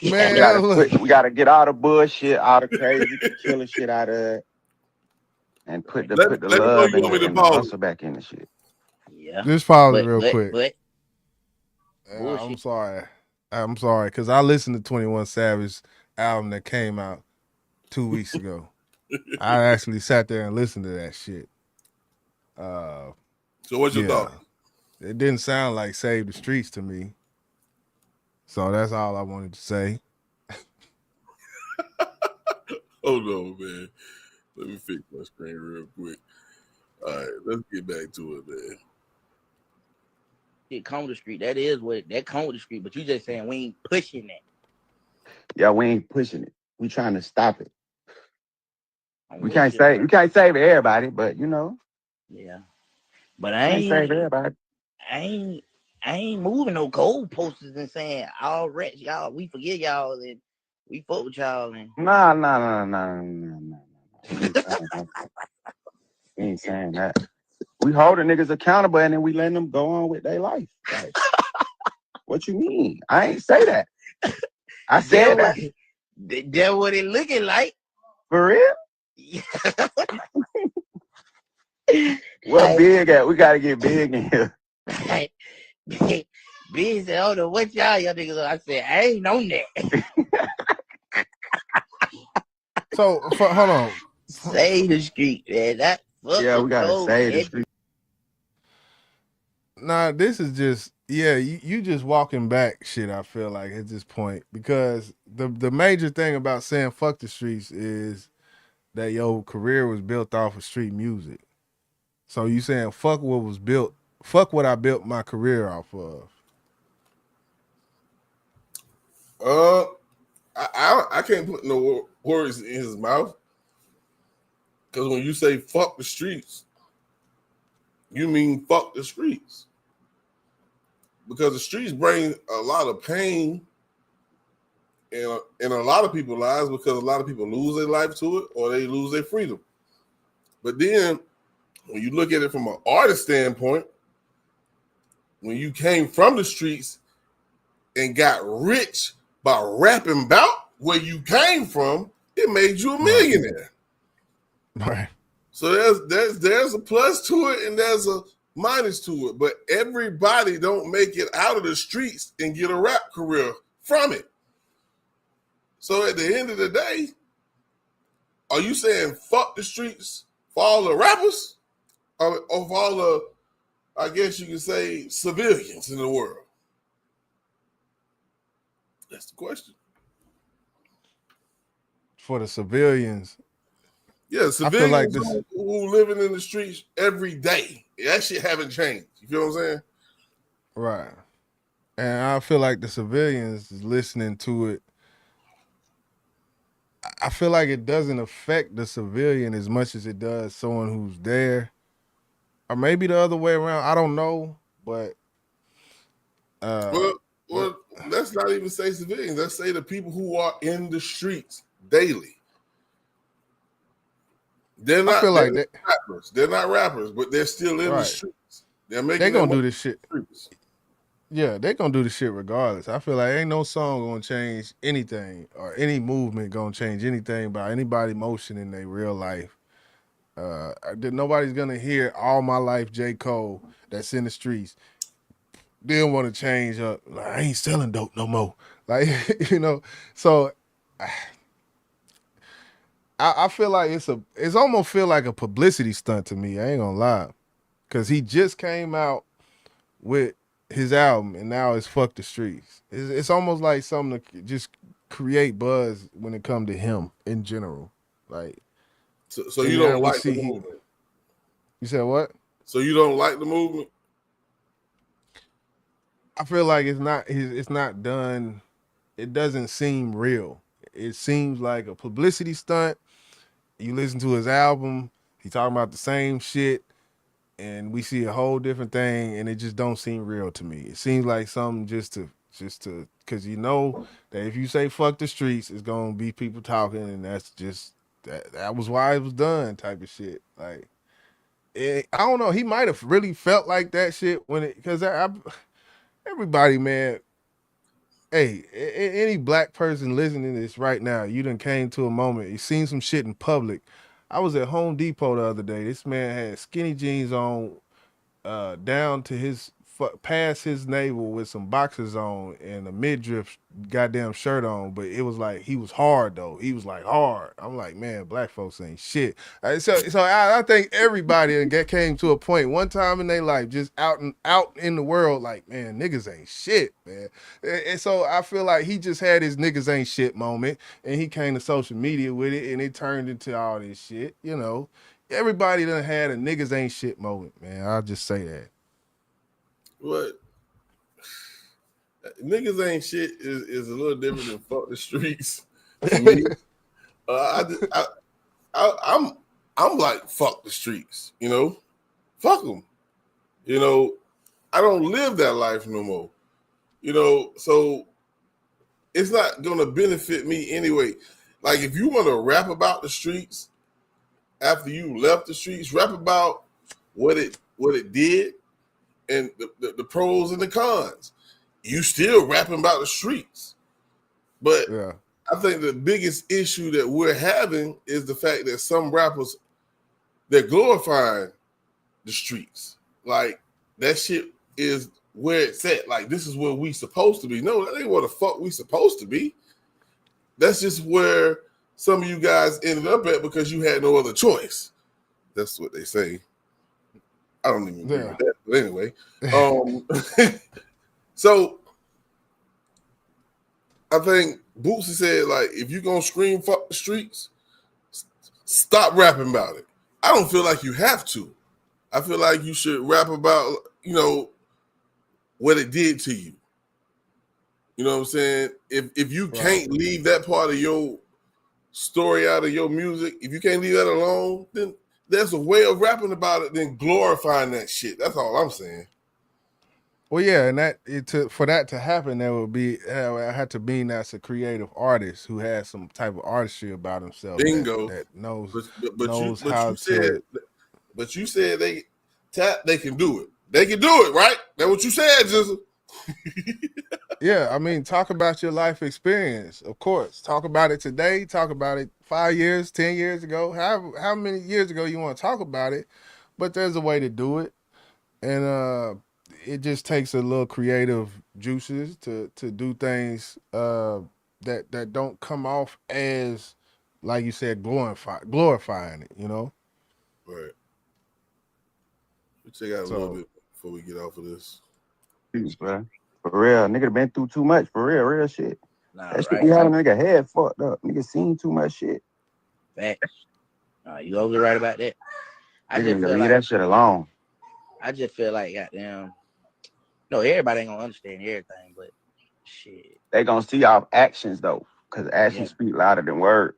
Man, we gotta get all the bullshit, all the crazy killer shit out of it, and put the love and the hustle back in the shit. Yeah. Just pause it real quick. I'm sorry, because I listened to 21 Savage album that came out 2 weeks ago. I actually sat there and listened to that shit. So what's your thought? It didn't sound like Save the Streets to me. So that's all I wanted to say. Hold on, man. Let me fix my screen real quick. All right, let's get back to it, man. It come to the street. That is what that come with the street, but you just saying we ain't pushing that. Yeah, we ain't pushing it. We trying to stop it. You can't save everybody, but Yeah. But I ain't save everybody. I ain't moving no gold posters and saying all rats, y'all, we forget y'all and we fuck with y'all and No. We ain't saying that. We holding niggas accountable and then we letting them go on with their life. Like, what you mean? I ain't say that. I said that. That's what it looking like. For real? Yeah. What big at? We gotta get big in here. Big said, "Oh no, what y'all niggas?" I said, "I ain't on that." So hold on. Save the street, man. We gotta save the street. Nah, this is just you just walking back shit, I feel like at this point, because the major thing about saying fuck the streets is that your career was built off of street music. So you saying fuck what I built my career off of. I can't put no words in his mouth. Because when you say fuck the streets, you mean fuck the streets. Because the streets bring a lot of pain in a lot of people's lives, because a lot of people lose their life to it or they lose their freedom. But then when you look at it from an artist standpoint, when you came from the streets and got rich by rapping about where you came from, it made you a millionaire. Right. So there's a plus to it and there's a minus to it. But everybody don't make it out of the streets and get a rap career from it. So at the end of the day, are you saying fuck the streets for all the rappers? Or for all the, I guess you could say, civilians in the world? That's the question. For the civilians. Yeah, civilians who living in the streets every day. That shit haven't changed. You feel what I'm saying? Right. And I feel like the civilians is listening to it. I feel like it doesn't affect the civilian as much as it does someone who's there. Or maybe the other way around. I don't know. But well, let's not even say civilians. Let's say the people who are in the streets daily. They're not rappers. They're not rappers, but they're still in the streets. They're gonna do this shit. Yeah, they're gonna do the shit regardless. I feel like ain't no song gonna change anything or any movement gonna change anything by anybody motion in their real life. Nobody's gonna hear All My Life J. Cole that's in the streets. They don't want to change up. Like, I ain't selling dope no more. Like, you know, so I feel like it's almost feel like a publicity stunt to me. I ain't gonna lie. Cause he just came out with his album and now it's fuck the streets. It's almost like something to just create buzz when it comes to him in general. Like, so you don't like the movement? You said what? So you don't like the movement? I feel like it's not done. It doesn't seem real. It seems like a publicity stunt. You listen to his album, he talking about the same shit, and we see a whole different thing, and it just don't seem real to me. It seems like something just to, because you know that if you say fuck the streets, it's gonna be people talking, and that's just that was why it was done type of shit. Like, I don't know. He might have really felt like that shit when it, because everybody, man. Hey, any black person listening to this right now, you done came to a moment, you seen some shit in public. I was at Home Depot the other day. This man had skinny jeans on, down to his past his navel with some boxers on and a midriff goddamn shirt on, but it was like he was hard though. He was like hard. I'm like, man, black folks ain't shit. So I think everybody came to a point one time in their life, just out in the world, like, man, niggas ain't shit, man. And so I feel like he just had his niggas ain't shit moment, and he came to social media with it, and it turned into all this shit. You know, everybody done had a niggas ain't shit moment, man. I'll just say that. What niggas ain't shit is a little different than fuck the streets. To me, I'm like fuck the streets. You know, fuck them. You know, I don't live that life no more. You know, so it's not gonna benefit me anyway. Like, if you want to rap about the streets after you left the streets, rap about what it did. And the pros and the cons. You still rapping about the streets. But yeah. I think the biggest issue that we're having is the fact that some rappers, they're glorifying the streets. Like, that shit is where it's at. Like, this is where we supposed to be. No, that ain't where the fuck we supposed to be. That's just where some of you guys ended up at because you had no other choice. That's what they say. I don't even agree with that. But anyway, so I think Bootsy said, like, if you're going to scream fuck the streets, stop rapping about it. I don't feel like you have to. I feel like you should rap about, you know, what it did to you. You know what I'm saying? If you can't leave that part of your story out of your music, if you can't leave that alone, then there's a way of rapping about it than glorifying that shit. That's all I'm saying. Well, yeah, and for that to happen, there would be I had to mean that's a creative artist who has some type of artistry about himself. Bingo. That knows But how to. But you said they can do it. They can do it, right? That's what you said, Jizzle. Yeah, I mean, talk about your life experience, of course. Talk about it today. Talk about it 5 years, 10 years ago. How many years ago you want to talk about it? But there's a way to do it, and it just takes a little creative juices to do things that don't come off as, like you said, glorifying it. Right. We check out a little bit before we get off of this. Peace, bro. For real, nigga been through too much. For real shit. Nah, that shit be having a nigga head fucked up. Nigga seen too much shit. Facts. You always right about that. I just feel leave like that shit alone. I just feel like goddamn. No, everybody ain't gonna understand everything, but shit. They gonna see our actions though, because actions speak louder than words.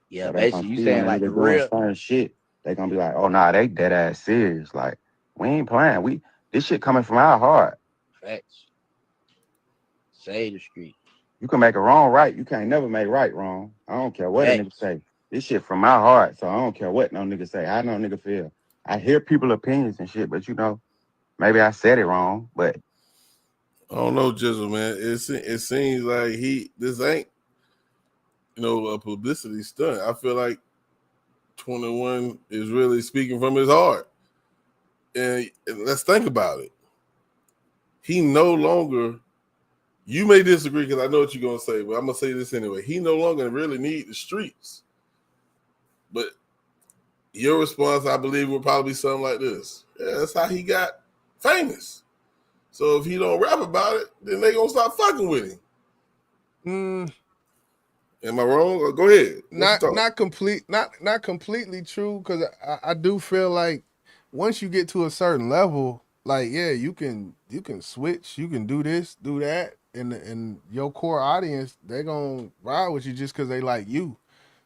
Yeah, so basically you saying like the real certain shit. They gonna be like, oh nah, they dead ass serious. Like we ain't playing. This shit coming from our heart. Facts. Say the street. You can make a wrong right. You can't never make right wrong. I don't care what a nigga say. This shit from my heart, so I don't care what no nigga say. How no nigga feel. I hear people opinions and shit, but maybe I said it wrong. But I don't know, Jizzle, man. It seems like this ain't a publicity stunt. I feel like 21 is really speaking from his heart. And let's think about it. He no longer, you may disagree because I know what you're going to say, but I'm going to say this anyway. He no longer really need the streets. But your response, I believe, will probably be something like this. Yeah, that's how he got famous. So if he don't rap about it, then they going to stop fucking with him. Am I wrong? Go ahead. Not completely true, because I do feel like once you get to a certain level, like you can switch, you can do this, do that, and your core audience, they're gonna ride with you just because they like you,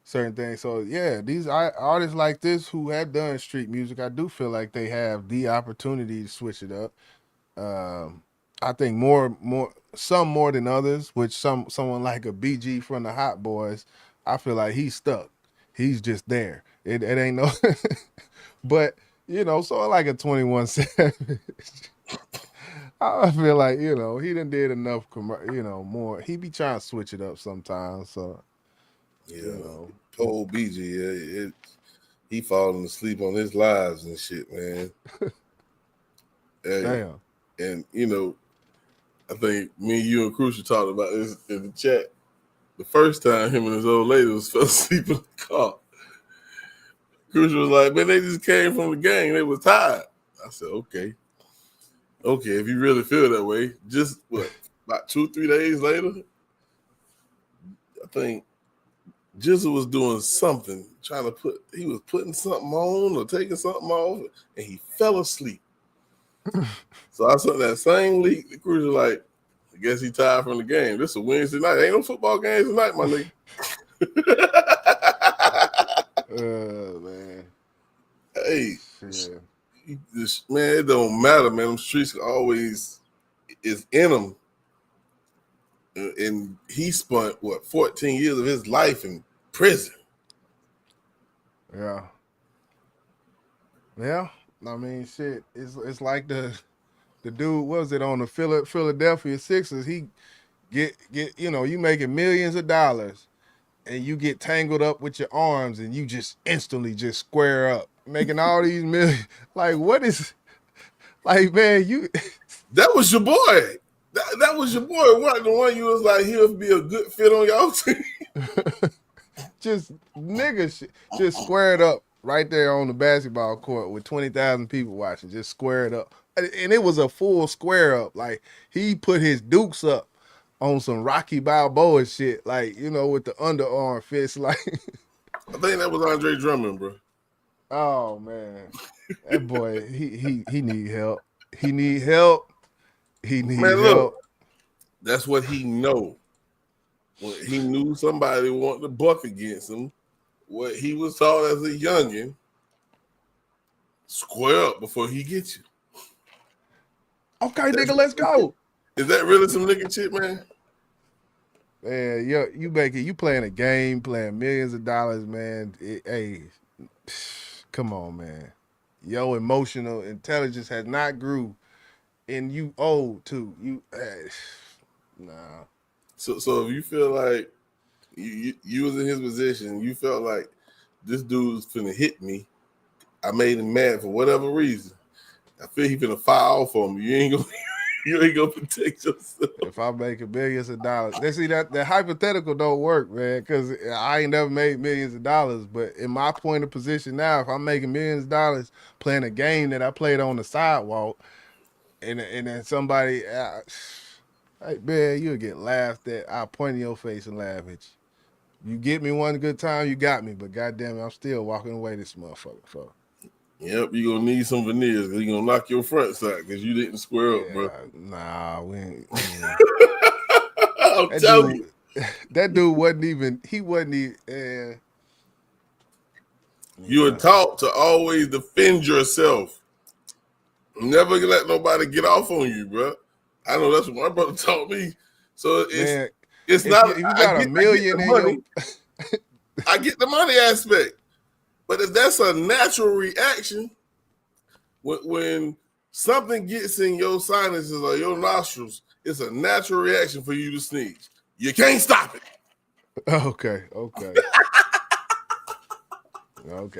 certain things. So yeah, these artists like this who have done street music, I do feel like they have the opportunity to switch it up. I think some more than others, which someone like a BG from the Hot Boys, I feel like he's stuck. He's just there. It ain't no, but so like a 21 Savage, I feel like he done did enough. More. He be trying to switch it up sometimes. So Poor BG, he falling asleep on his lives and shit, man. Damn. And I think me, you, and Crucial talked about this in the chat. The first time him and his old lady fell asleep in the car. Crucial was like, man, they just came from the gang. They was tired. I said, okay. If you really feel that way, just about 2-3 days later, I think Jizzle was doing something, he was putting something on or taking something off, and he fell asleep. So I saw that same week, the Cruiser like, I guess he tired from the game. This is a Wednesday night. Ain't no football games tonight, my nigga. Man. Hey, man, it don't matter, man. Them streets always is in them. And he spent 14 years of his life in prison. Yeah. I mean, shit. It's like the dude, what was it, on the Philadelphia Sixers? He get you making millions of dollars, and you get tangled up with your arms, and you just instantly just square up, making all these millions. Like, what is, like, man, you. That was your boy. That was your boy. What, the one you was like, he'll be a good fit on y'all team. Just nigga shit, just squared up right there on the basketball court with 20,000 people watching, just squared up. And it was a full square up. Like, he put his dukes up on some Rocky Balboa shit, like, with the underarm fist. Like, I think that was Andre Drummond, bro. Oh man, that boy, he need help. He need help. He need help. Look, that's what he know. when he knew somebody wanted to buck against him, what he was taught as a youngin, square up before he gets you. Okay, nigga, let's go. Is that really some nigga shit, man? Man, you playing a game, playing millions of dollars, man. Hey, come on, man. Your emotional intelligence has not grew, and you old too. Nah. So if you feel like you was in his position, you felt like this dude's finna hit me, I made him mad for whatever reason. I feel he finna fire off on me. You ain't gonna protect yourself. If I'm making millions of dollars, they see that hypothetical don't work, man, because I ain't never made millions of dollars. But in my point of position now, if I'm making millions of dollars playing a game that I played on the sidewalk, and then somebody, hey, man, you'll get laughed at. I'll point in your face and laugh at you. You get me one good time, you got me. But goddamn it, I'm still walking away this motherfucker. So. Yep, you're gonna need some veneers because you're gonna knock your front side because you didn't square up, bro. Nah, we ain't. I'm telling you. That dude wasn't even. You were taught to always defend yourself. Never let nobody get off on you, bro. I know that's what my brother taught me. So it's not. If you got a million in money, I get the money aspect. But if that's a natural reaction, when something gets in your sinuses or your nostrils, it's a natural reaction for you to sneeze. You can't stop it. Okay. Okay.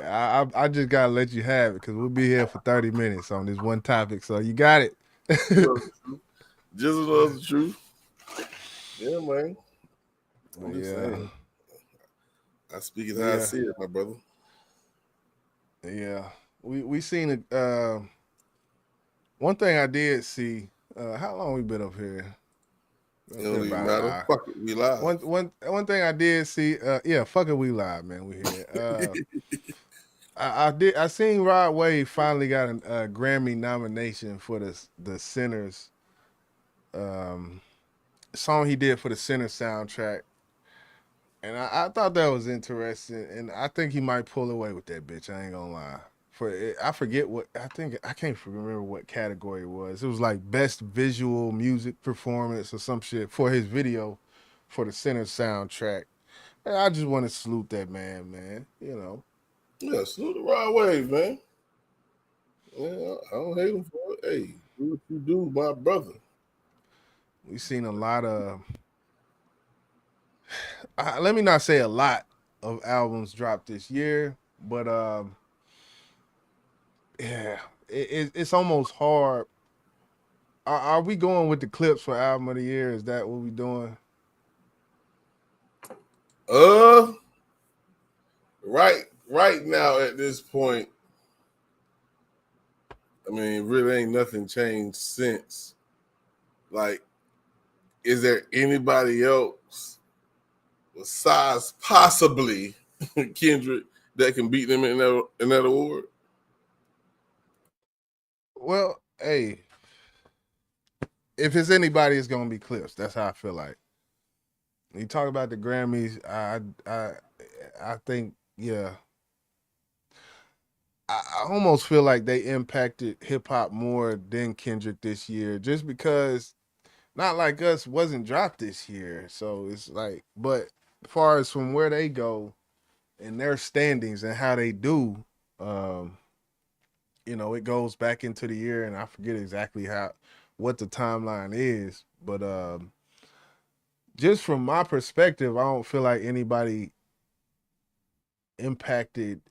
I just gotta let you have it because we'll be here for 30 minutes on this one topic. So you got it. Just the truth. Yeah, man. I'm just saying. I speak as I see it, my brother. Yeah, we seen it. One thing I did see. How long we been up here? It don't even matter. Fuck it, we live. One thing I did see. Fuck it, we live, man. We here. I seen Rod Wave finally got a Grammy nomination for the Sinners song he did for the Sinners soundtrack. And I thought that was interesting, and I think he might pull away with that bitch. I ain't gonna lie. I forget what I can't remember what category it was. It was like best visual music performance or some shit for his video for the Sinners soundtrack. And I just want to salute that man. You know. Yeah, salute the Rod Wave, man. Yeah, I don't hate him for it. Hey, do what you do, my brother. We've seen a lot of. Let me not say a lot of albums dropped this year, but it's almost hard. Are we going with the clips for album of the year? Is that what we doing? Right now at this point, I mean, really ain't nothing changed since. Like, is there anybody else besides possibly Kendrick that can beat them in that award? Well, hey, if it's anybody, it's gonna be Clips. That's how I feel like. When you talk about the Grammys, I think, yeah. I almost feel like they impacted hip hop more than Kendrick this year, just because Not Like Us wasn't dropped this year. So it's like, but as far as from where they go and their standings and how they do, it goes back into the year, and I forget exactly what the timeline is, but just from my perspective, I don't feel like anybody impacted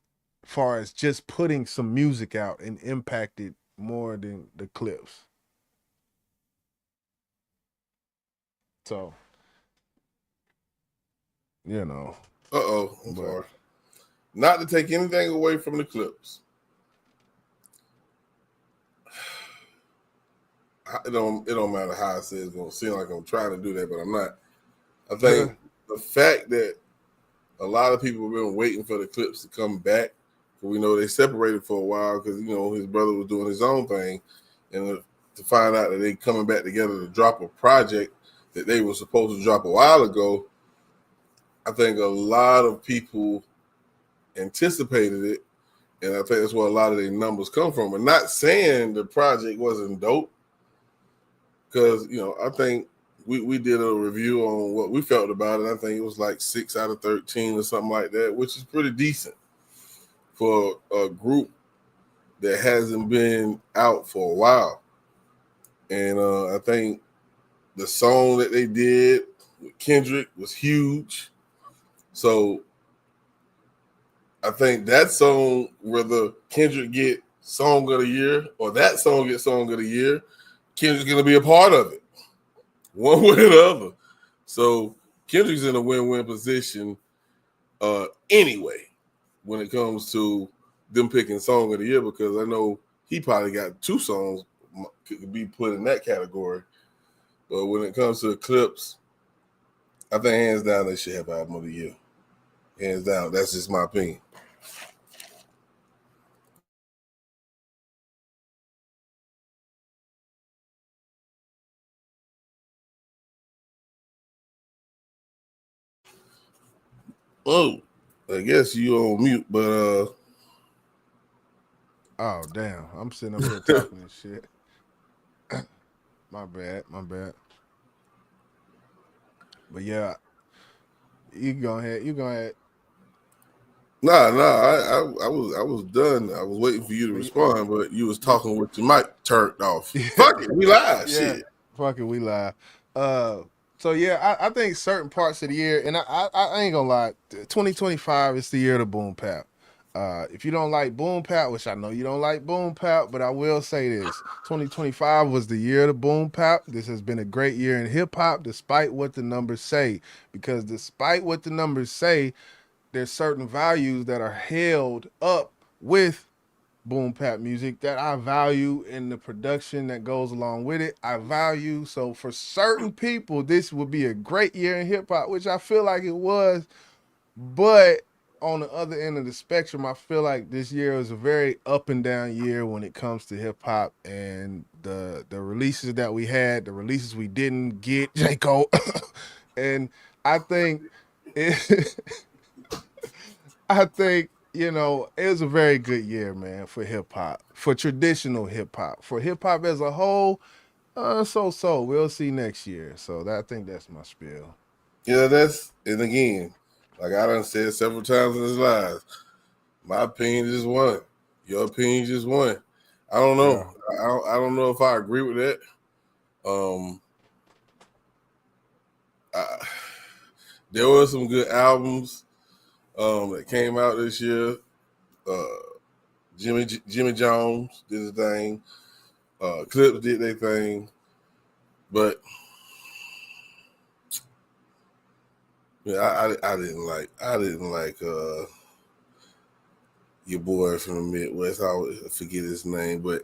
far as just putting some music out and impacted more than the Clips. So, I'm sorry. Not to take anything away from the Clips. It don't matter how I say it's gonna seem like I'm trying to do that, but I'm not. I think the fact that a lot of people have been waiting for the Clips to come back. We know they separated for a while because his brother was doing his own thing, and to find out that they coming back together to drop a project that they were supposed to drop a while ago, I think a lot of people anticipated it, and I think that's where a lot of their numbers come from. I'm not saying the project wasn't dope, because I think we did a review on what we felt about it. I think it was like 6 out of 13 or something like that, which is pretty decent for a group that hasn't been out for a while. And I think the song that they did with Kendrick was huge. So I think that song, whether Kendrick get Song of the Year or that song get Song of the Year, Kendrick's going to be a part of it, one way or the other. So Kendrick's in a win-win position anyway when it comes to them picking Song of the Year, because I know he probably got 2 songs could be put in that category. But when it comes to the Clips, I think hands down they should have Album of the Year. Hands down. That's just my opinion. Oh, I guess you on mute, but oh damn, I'm sitting up here talking this shit. My bad. But yeah, you go ahead. Nah, I was done. I was waiting for you to respond, but you was talking with your mic turned off. Fuck it, we live. Yeah, shit. fuck it, we live. So yeah, I think certain parts of the year, and I ain't gonna lie, 2025 is the year of the boom pap. If you don't like boom pap, which I know you don't like boom pap, but I will say this: 2025 was the year of the boom pap. This has been a great year in hip hop, despite what the numbers say. Because despite what the numbers say, there's certain values that are held up with boom pap music that I value, in the production that goes along with it. I value. So for certain people, this would be a great year in hip hop, which I feel like it was. But on the other end of the spectrum, I feel like this year was a very up and down year when it comes to hip hop, and the releases that we had, the releases we didn't get, J. Cole. And I think I think, it was a very good year, man, for hip hop, for traditional hip hop, for hip hop as a whole. So we'll see next year. So I think that's my spiel. Yeah, and again, like I done said several times in this live, my opinion just one. Your opinion just one. I don't know. Yeah. I don't know if I agree with that. There were some good albums that came out this year. Jimmy Jones did his thing. Clips did their thing, but yeah, I didn't like your boy from the Midwest. I always forget his name, but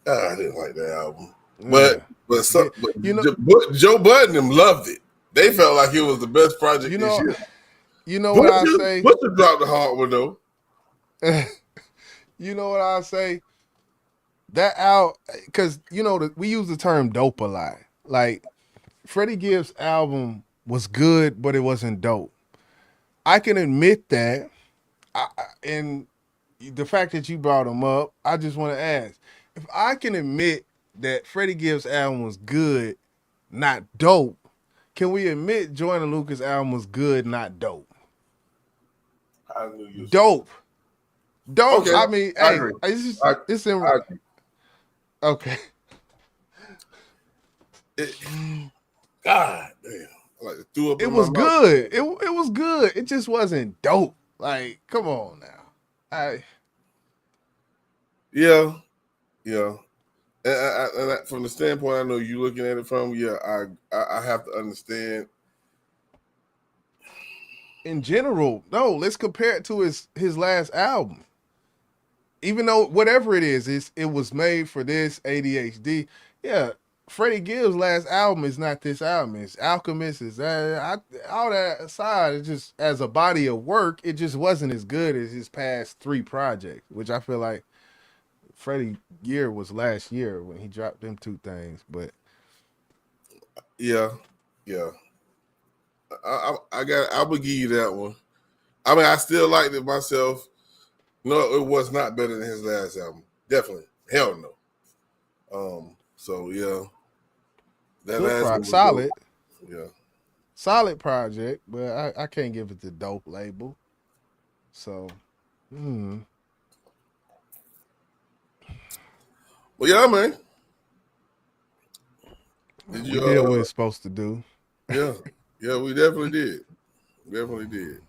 I didn't like that album. Yeah. But Joe Budden them loved it. They felt like it was the best project this year. You know what I say? What's the drop the hard one though? You know what I say? That out, because we use the term dope a lot. Like Freddie Gibbs' album was good, but it wasn't dope. I can admit that, and the fact that you brought him up, I just want to ask, if I can admit that Freddie Gibbs' album was good, not dope, can we admit Joyner Lucas' album was good, not dope? I knew you. Dope. Okay. I mean, I hey, agree. it's in. I agree. Okay. God damn. Like threw up it was good. It was good. It just wasn't dope. Like, come on now. Yeah. And from the standpoint I know you looking at it from, I have to understand. In general, no, let's compare it to his last album. Even though whatever it is, it was made for this ADHD. Yeah, Freddie Gibbs' last album is not this album. It's Alchemist. Is all that aside, it just as a body of work, it just wasn't as good as his past 3 projects, which I feel like Freddie year was last year when he dropped them 2 things. But yeah. I would give you that one. I mean, I still liked it myself. No, it was not better than his last album. Definitely, hell no. So yeah, that last one was solid. dope. Yeah, solid project, but I can't give it the dope label. So, well, yeah, man. We did what we're supposed to do. Yeah, we definitely did. Definitely did.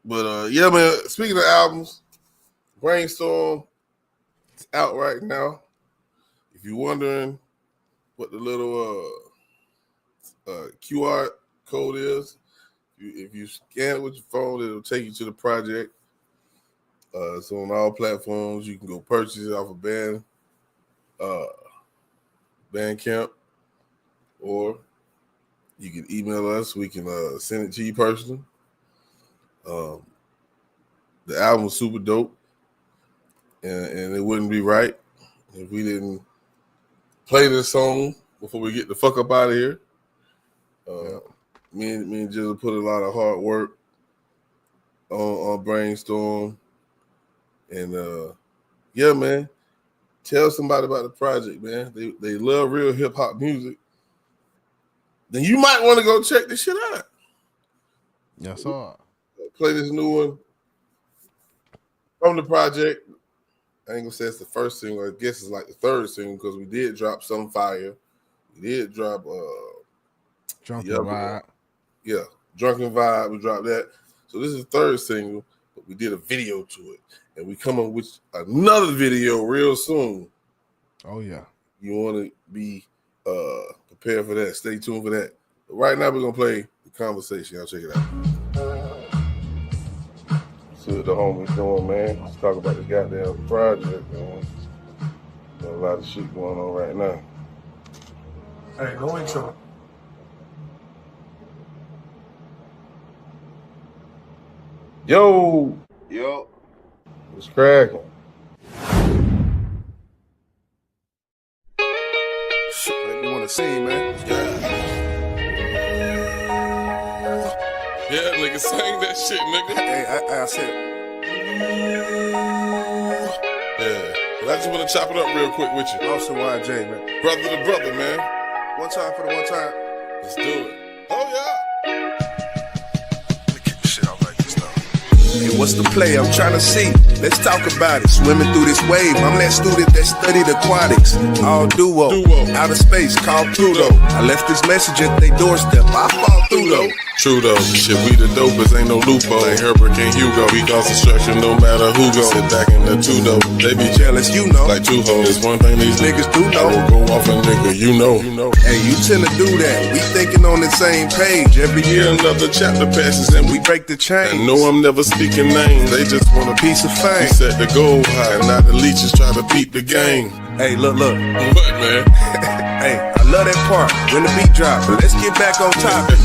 But yeah, man. Speaking of albums, Brainstorm is out right now. If you're wondering what the little QR code is, if you scan it with your phone, it'll take you to the project. It's on all platforms. You can go purchase it off of Bandcamp, or you can email us. We can send it to you personally. The album was super dope, and it wouldn't be right if we didn't play this song before we get the fuck up out of here. Me and Jizzle put a lot of hard work on Brainstorm, and yeah, man. Tell somebody about the project, man. They love real hip hop music. Then you might want to go check this shit out. Yes, sir. Play this new one from the project. I ain't gonna say it's the first single. I guess it's like the third single because we did drop Some Fire. We did drop Drunken Vibe. Yeah, Drunken Vibe. We dropped that. So this is the third single, but we did a video to it. And we come up with another video real soon. Oh, yeah. You want to be prepared for that. Stay tuned for that. But right now, we're going to play the conversation. Y'all check it out. See what the homies doing, man. Let's talk about this goddamn project, man. Got a lot of shit going on right now. Hey, no intro. Yo! What's cracking? Shit, you want to sing, man? Yeah, nigga, sing that shit, nigga. Hey, I said. Yeah, but I just want to chop it up real quick with you. Austin YJ, man. Brother to brother, man. One time for the one time. Let's do it. Oh, yeah. Let me kick the shit out like this now. Hey, what's the play? I'm trying to see. Let's talk about it. Swimming through this wave. I'm that student that studied aquatics. All duo. Outer space called Pluto. I left this message at their doorstep. I fall through though. True though, shit, we the dopest, ain't no loophole. Like Herbert and Hugo, we cause destruction no matter who go. Sit back in the two though, they be jealous, you know. Like two hoes, it's one thing these niggas do know. I will go off a nigga, you know. Hey, you tend to do that. We thinking on the same page. Every year another chapter passes and we break the chain. I know I'm never speaking names, they just want a piece of fame. We set the goal high, and now the leeches try to peep the game. Hey, look. What, man? Hey, I love that part when the beat drop. But let's get back on topic.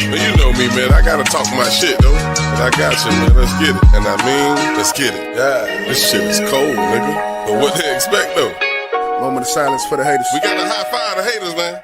Well, you know me, man. I gotta talk my shit, though. But I got you, man. Let's get it. And I mean, let's get it. Yeah, this shit is cold, nigga. But what they expect, though? Moment of silence for the haters. We gotta high five the haters, man.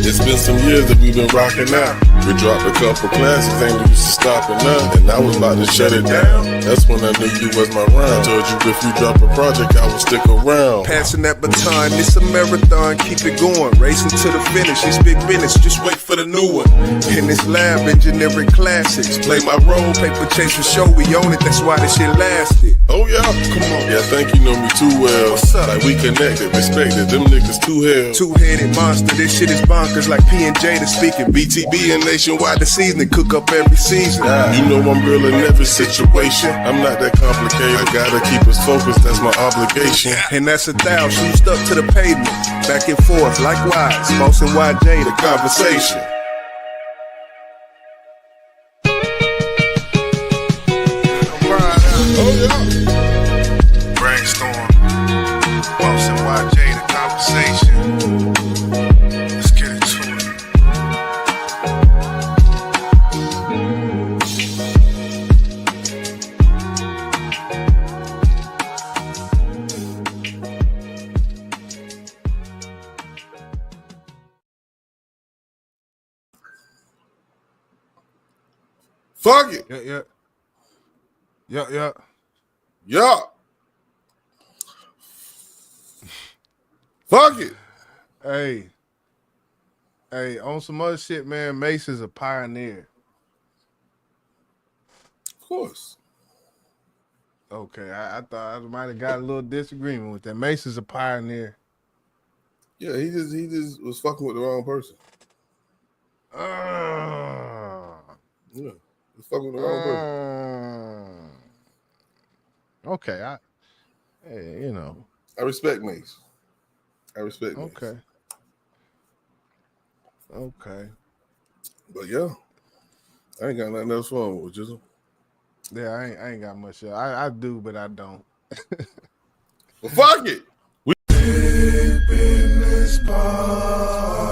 It's been some years that we've been rocking out. We dropped a couple classics, ain't used to stopping up. And I was about to shut it down. That's when I knew you was my round. Told you if you drop a project, I would stick around. Passing that baton, it's a marathon, keep it going. Racing to the finish, it's big business, just wait for the new one. In this lab, engineering classics. Play my role, paper chase for show, we own it, that's why this shit lasted. Oh yeah, come on. Yeah, I think you know me too well. What's up? Like we connected, respected, them niggas too hell. Two-headed monster, this shit is bonkers like P&J to speaking. BTB and Nationwide, the seasoning, cook up every season. You know I'm real in every situation. I'm not that complicated. I gotta keep us focused, that's my obligation. And that's a thou, shoot stuck to the pavement. Back and forth, likewise, Boss and YJ, the conversation. Oh yeah. Brainstorm, Boss and YJ, the conversation. Let's get into it. Fuck it. Yeah. Fuck it. Hey, on some other shit, man, Mace is a pioneer. Of course. Okay, I thought I might have got a little disagreement with that. Mace is a pioneer. Yeah, he just was fucking with the wrong person. Yeah, he's fucking with the wrong person. Okay, hey, you know. I respect Mace. Mace. Okay. But yeah, I ain't got nothing else for him with Jizzle. Yeah, I ain't got much. I do, but I don't. Well, fuck it. Business Podcast.